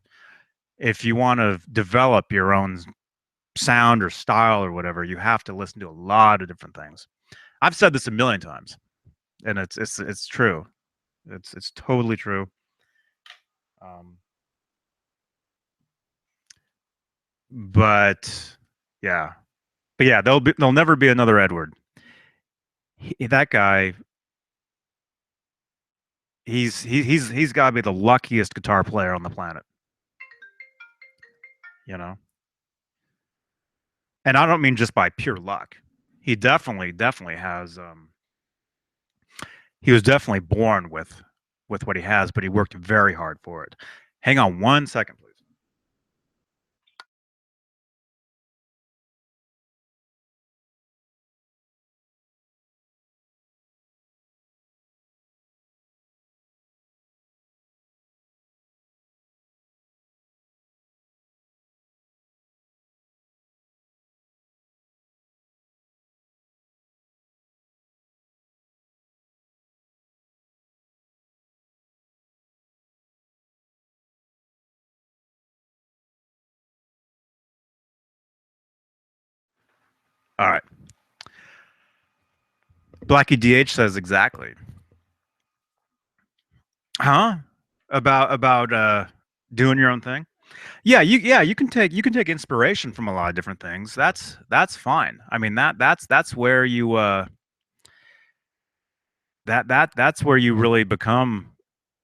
if you want to develop your own sound or style or whatever, you have to listen to a lot of different things. I've said this a million times, and it's true. It's totally true. Um, but yeah, but yeah, there'll never be another Edward. That guy, he's got to be the luckiest guitar player on the planet. You know, and I don't mean just by pure luck. He definitely has. He was definitely born with what he has, but he worked very hard for it. Hang on 1 second, please. All right. Blackie DH says exactly. Huh? About Doing your own thing. Yeah, you can take inspiration from a lot of different things. That's fine. I mean that's where you that's where you really become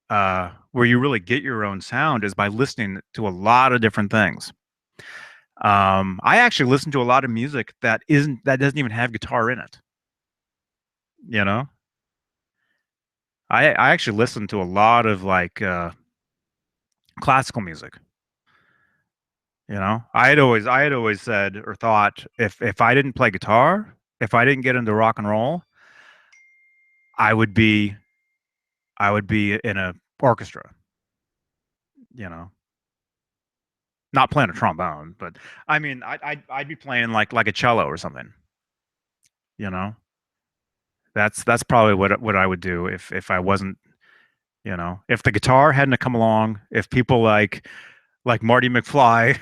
where you really get your own sound is by listening to a lot of different things. I actually listen to a lot of music that doesn't even have guitar in it. You know, I actually listen to a lot of like classical music. I had always said or thought if I didn't play guitar, if I didn't get into rock and roll, I would be I would be in a orchestra. You know, not playing a trombone, but I mean, I'd be playing like a cello or something. You know, that's probably what I would do if I wasn't, if the guitar hadn't have come along, if people like Marty McFly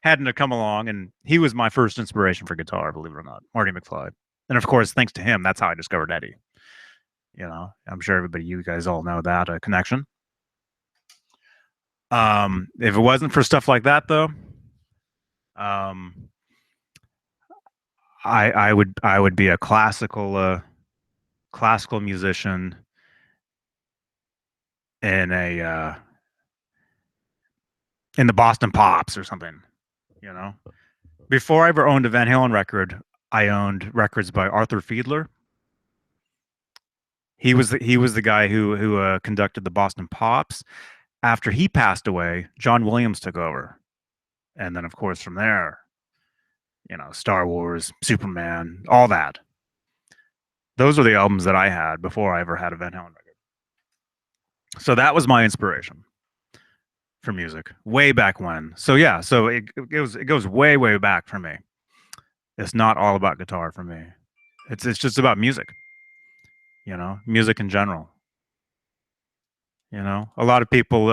hadn't have come along, and he was my first inspiration for guitar, believe it or not, Marty McFly. And of course, thanks to him, that's how I discovered Eddie. I'm sure you guys all know that connection. If it wasn't for stuff like that, though, um, I would be a classical musician in a in the Boston Pops or something. You know, before I ever owned a Van Halen record, I owned records by Arthur Fiedler. He was the guy who conducted the Boston Pops. After he passed away, John Williams took over, and then of course from there, Star Wars, Superman, all that. Those were the albums that I had before I ever had a Van Halen record. So that was my inspiration for music way back when. So yeah, so it goes way back for me. It's not all about guitar for me. It's just about music, music in general. A lot of people.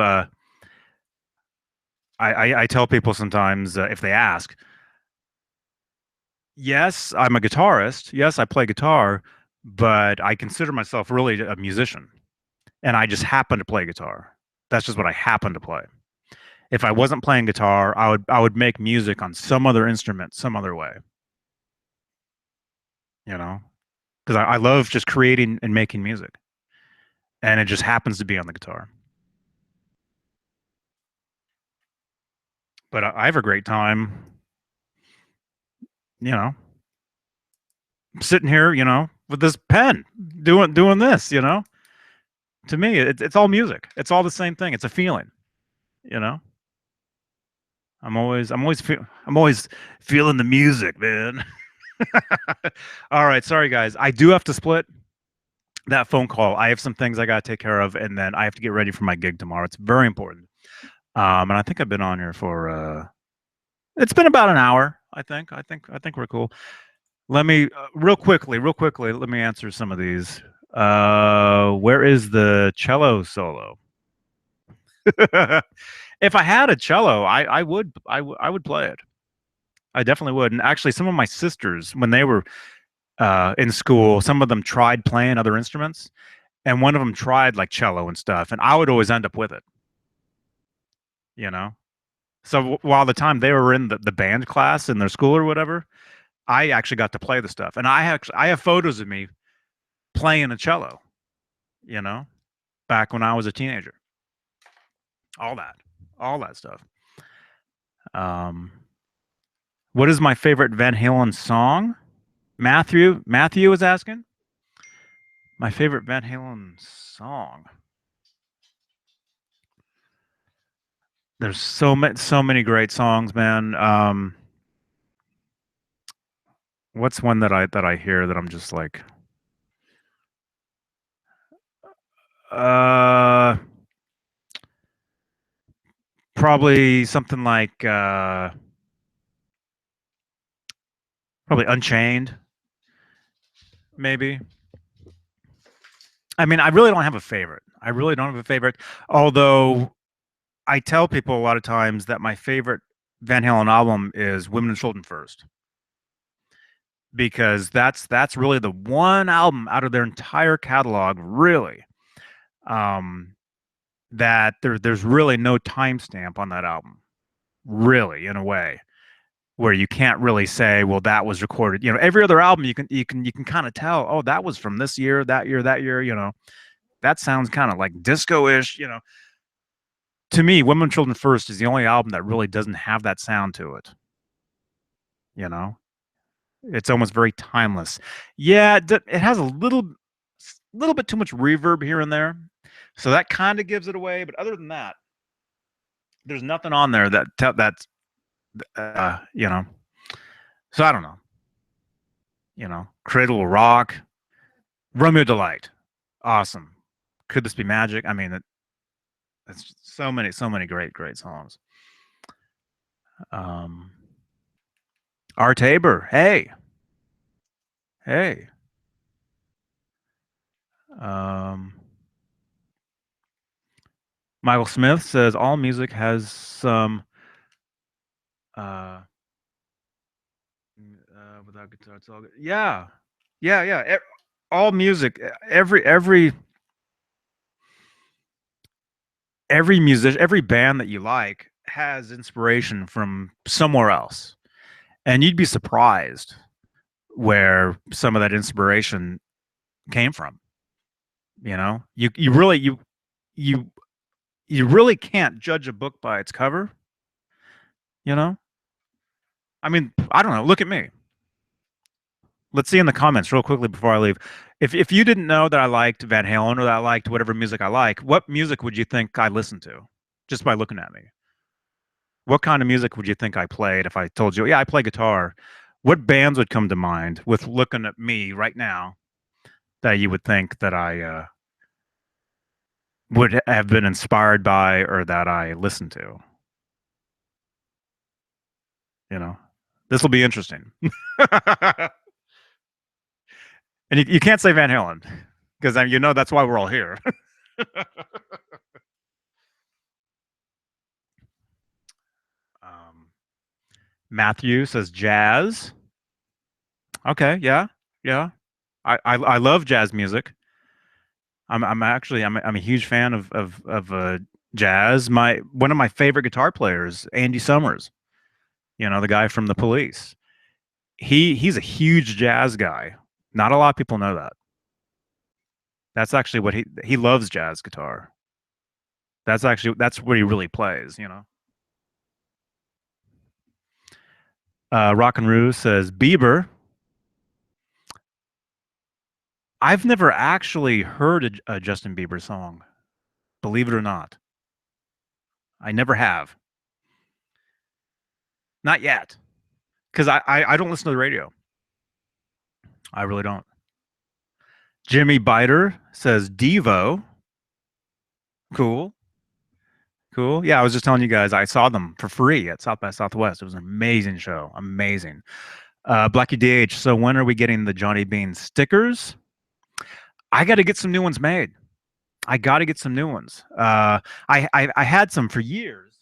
I tell people sometimes if they ask, yes, I'm a guitarist. Yes, I play guitar, but I consider myself really a musician, and I just happen to play guitar. That's just what I happen to play. If I wasn't playing guitar, I would make music on some other instrument, some other way. You know, because I love just creating and making music, and it just happens to be on the guitar. But I have a great time, you know, sitting here, with this pen, doing this. To me, it's all music. It's all the same thing. It's a feeling. You know, I'm always feeling the music, man. All right, sorry guys. I do have to split that phone call. I have some things I got to take care of, and then I have to get ready for my gig tomorrow. It's very important. And I think I've been on here for it's been about an hour. I think we're cool. Let me real quickly. Let me answer some of these. Where is the cello solo? If I had a cello, I would play it. I definitely would. And actually, some of my sisters, when they were in school, some of them tried playing other instruments, and one of them tried like cello and stuff, and I would always end up with it. You know. So while the time they were in the band class in their school or whatever, I actually got to play the stuff, and I have photos of me playing a cello. You know, back when I was a teenager. All that, all that stuff. Um, what is my favorite Van Halen song? Matthew is asking. My favorite Van Halen song. There's so many great songs, man. What's one that I hear that I'm just like, uh, probably something like probably Unchained, maybe. I mean, I really don't have a favorite. I really don't have a favorite. Although I tell people a lot of times that my favorite Van Halen album is Women and Children First, because that's really the one album out of their entire catalog, really. Um, that there's really no timestamp on that album, really, in a way, where you can't really say, well, that was recorded. Every other album you can kind of tell, oh, that was from this year, that year, that year. That sounds kind of like disco-ish. To me, Women, Children First is the only album that really doesn't have that sound to it. You know, it's almost very timeless. Yeah, it has a little bit too much reverb here and there, so that kind of gives it away. But other than that, there's nothing on there that's uh, you know. So I don't know. Cradle Rock, Romeo Delight, awesome. Could this be magic? I mean, it's so many great songs. Um, Art Tabor, hey, hey. Um, Michael Smith says all music has some uh, without guitar. It's all good. Yeah, yeah, yeah. All music, every musician, every band that you like has inspiration from somewhere else, and you'd be surprised where some of that inspiration came from. You really you you really can't judge a book by its cover. You know, I mean, I don't know. Look at me. Let's see in the comments real quickly before I leave. If you didn't know that I liked Van Halen or that I liked whatever music I like, what music would you think I listened to just by looking at me? What kind of music would you think I played if I told you, yeah, I play guitar? What bands would come to mind with looking at me right now that you would think that I would have been inspired by or that I listened to? You know, this will be interesting. And you can't say Van Halen because that's why we're all here. um, Matthew says jazz. Okay, yeah, yeah. I love jazz music. I'm actually I'm a huge fan of jazz. My one of my favorite guitar players, Andy Summers. The guy from the Police. He's a huge jazz guy. Not a lot of people know that. That's actually what he loves jazz guitar. That's what he really plays. Rock and Roo says Bieber. I've never actually heard a Justin Bieber song, believe it or not. I never have. Not yet. Because I don't listen to the radio. I really don't. Jimmy Biter says Devo. Cool. Cool. Yeah, I was just telling you guys I saw them for free at South by Southwest. It was an amazing show. Amazing. Blackie DH. So when are we getting the Johnny Bean stickers? I got to get some new ones made. I got to get some new ones. I had some for years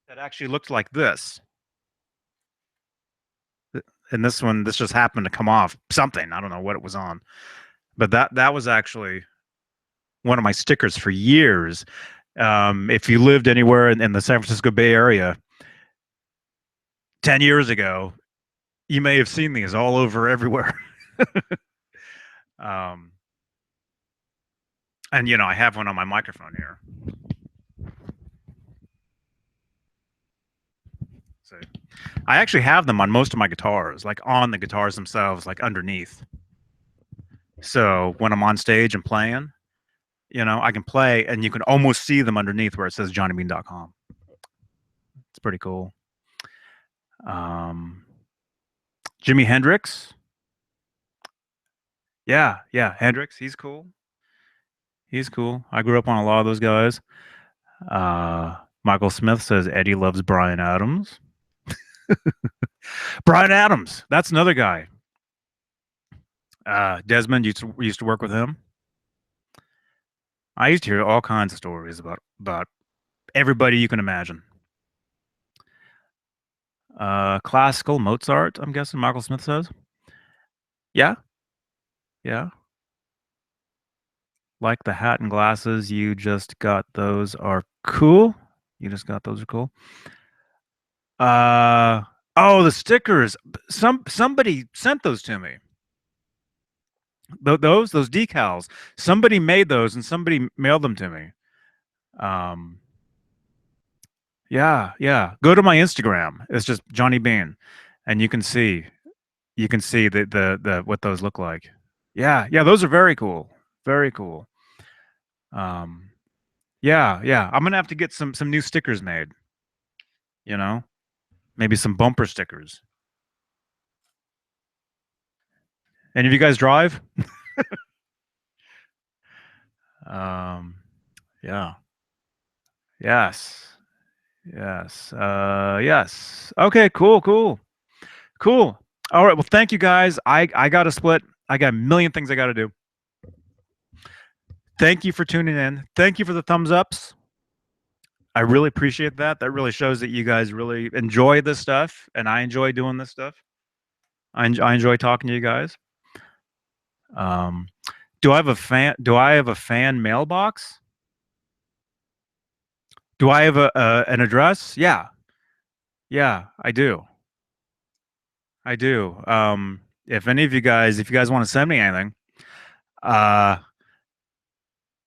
that actually looked like this. And this just happened to come off something. I don't know what it was on, but that was actually one of my stickers for years. If you lived anywhere in the San Francisco Bay Area 10 years ago, you may have seen these all over everywhere. um, and I have one on my microphone here. So I actually have them on most of my guitars, like on the guitars themselves, like underneath. So when I'm on stage and playing, I can play and you can almost see them underneath where it says johnnybean.com. It's pretty cool. Jimi Hendrix. Yeah, yeah, Hendrix. He's cool. He's cool. I grew up on a lot of those guys. Michael Smith says Eddie loves Brian Adams. Brian Adams. That's another guy. Desmond used to work with him. I used to hear all kinds of stories about everybody you can imagine. Classical Mozart. I'm guessing Michael Smith says. Yeah, yeah. Like the hat and glasses you just got. Those are cool. You just got those are cool. Uh oh, the stickers. Somebody sent those to me. Those decals. Somebody made those and somebody mailed them to me. Um yeah, yeah. Go to my Instagram. It's just Johnny Bean and you can see the what those look like. Yeah, yeah, those are very cool. Very cool. Um yeah, yeah. I'm gonna have to get some new stickers made, you know? Maybe some bumper stickers. Any of you guys drive? Um yeah. Yes. Yes. Yes. Okay, cool, cool. Cool. All right. Well, thank you guys. I got to split. I got a million things I got to do. Thank you for tuning in. Thank you for the thumbs ups. I really appreciate that. That really shows that you guys really enjoy this stuff, and I enjoy doing this stuff. I enjoy talking to you guys. Um, do I have a fan? Do I have a fan mailbox? Do I have a an address? Yeah, yeah, I do. I do. If any of you guys, if you guys want to send me anything, uh,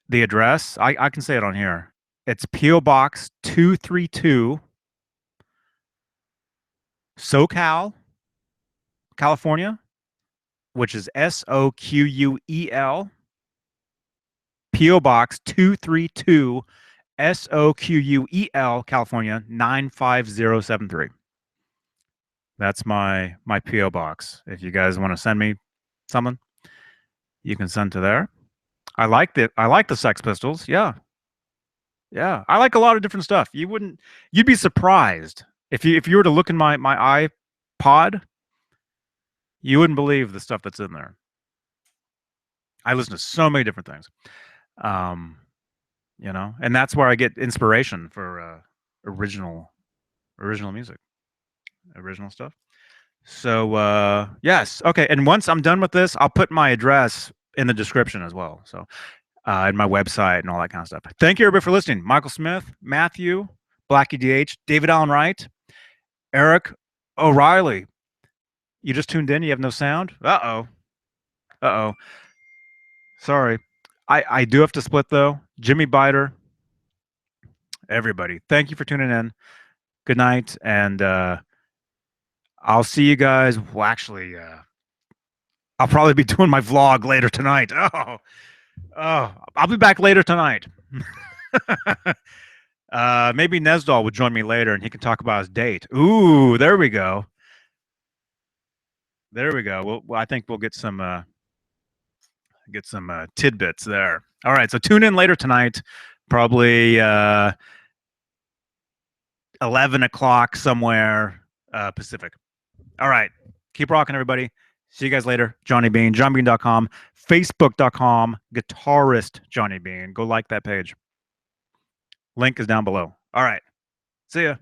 the address, I can say it on here. It's P.O. Box 232, Soquel, California, which is Soquel, P.O. Box 232, Soquel, California, 95073. That's my P.O. Box. If you guys want to send me something, you can send to there. I like the Sex Pistols. Yeah. Yeah, I like a lot of different stuff. You'd be surprised if you were to look in my iPod, you wouldn't believe the stuff that's in there. I listen to so many different things, um, and that's where I get inspiration for original original music, original stuff. So yes, okay. And once I'm done with this, I'll put my address in the description as well. So and my website and all that kind of stuff. Thank you everybody for listening. Michael Smith, Matthew, Blackie DH, David Allen Wright, Eric O'Reilly. You just tuned in. You have no sound. Uh-oh. Uh-oh. Sorry. I do have to split though. Jimmy Biter, everybody. Thank you for tuning in. Good night, and I'll see you guys. Well, actually, I'll probably be doing my vlog later tonight. Oh, I'll be back later tonight. Maybe Nesdal would join me later, and he can talk about his date. Ooh, there we go. There we go. Well, I think we'll get some tidbits there. All right, so tune in later tonight, probably 11 o'clock somewhere Pacific. All right, keep rocking, everybody. See you guys later. Johnny Beane, johnbeane.com, facebook.com, guitarist Johnny Beane. Go like that page. Link is down below. All right, see ya.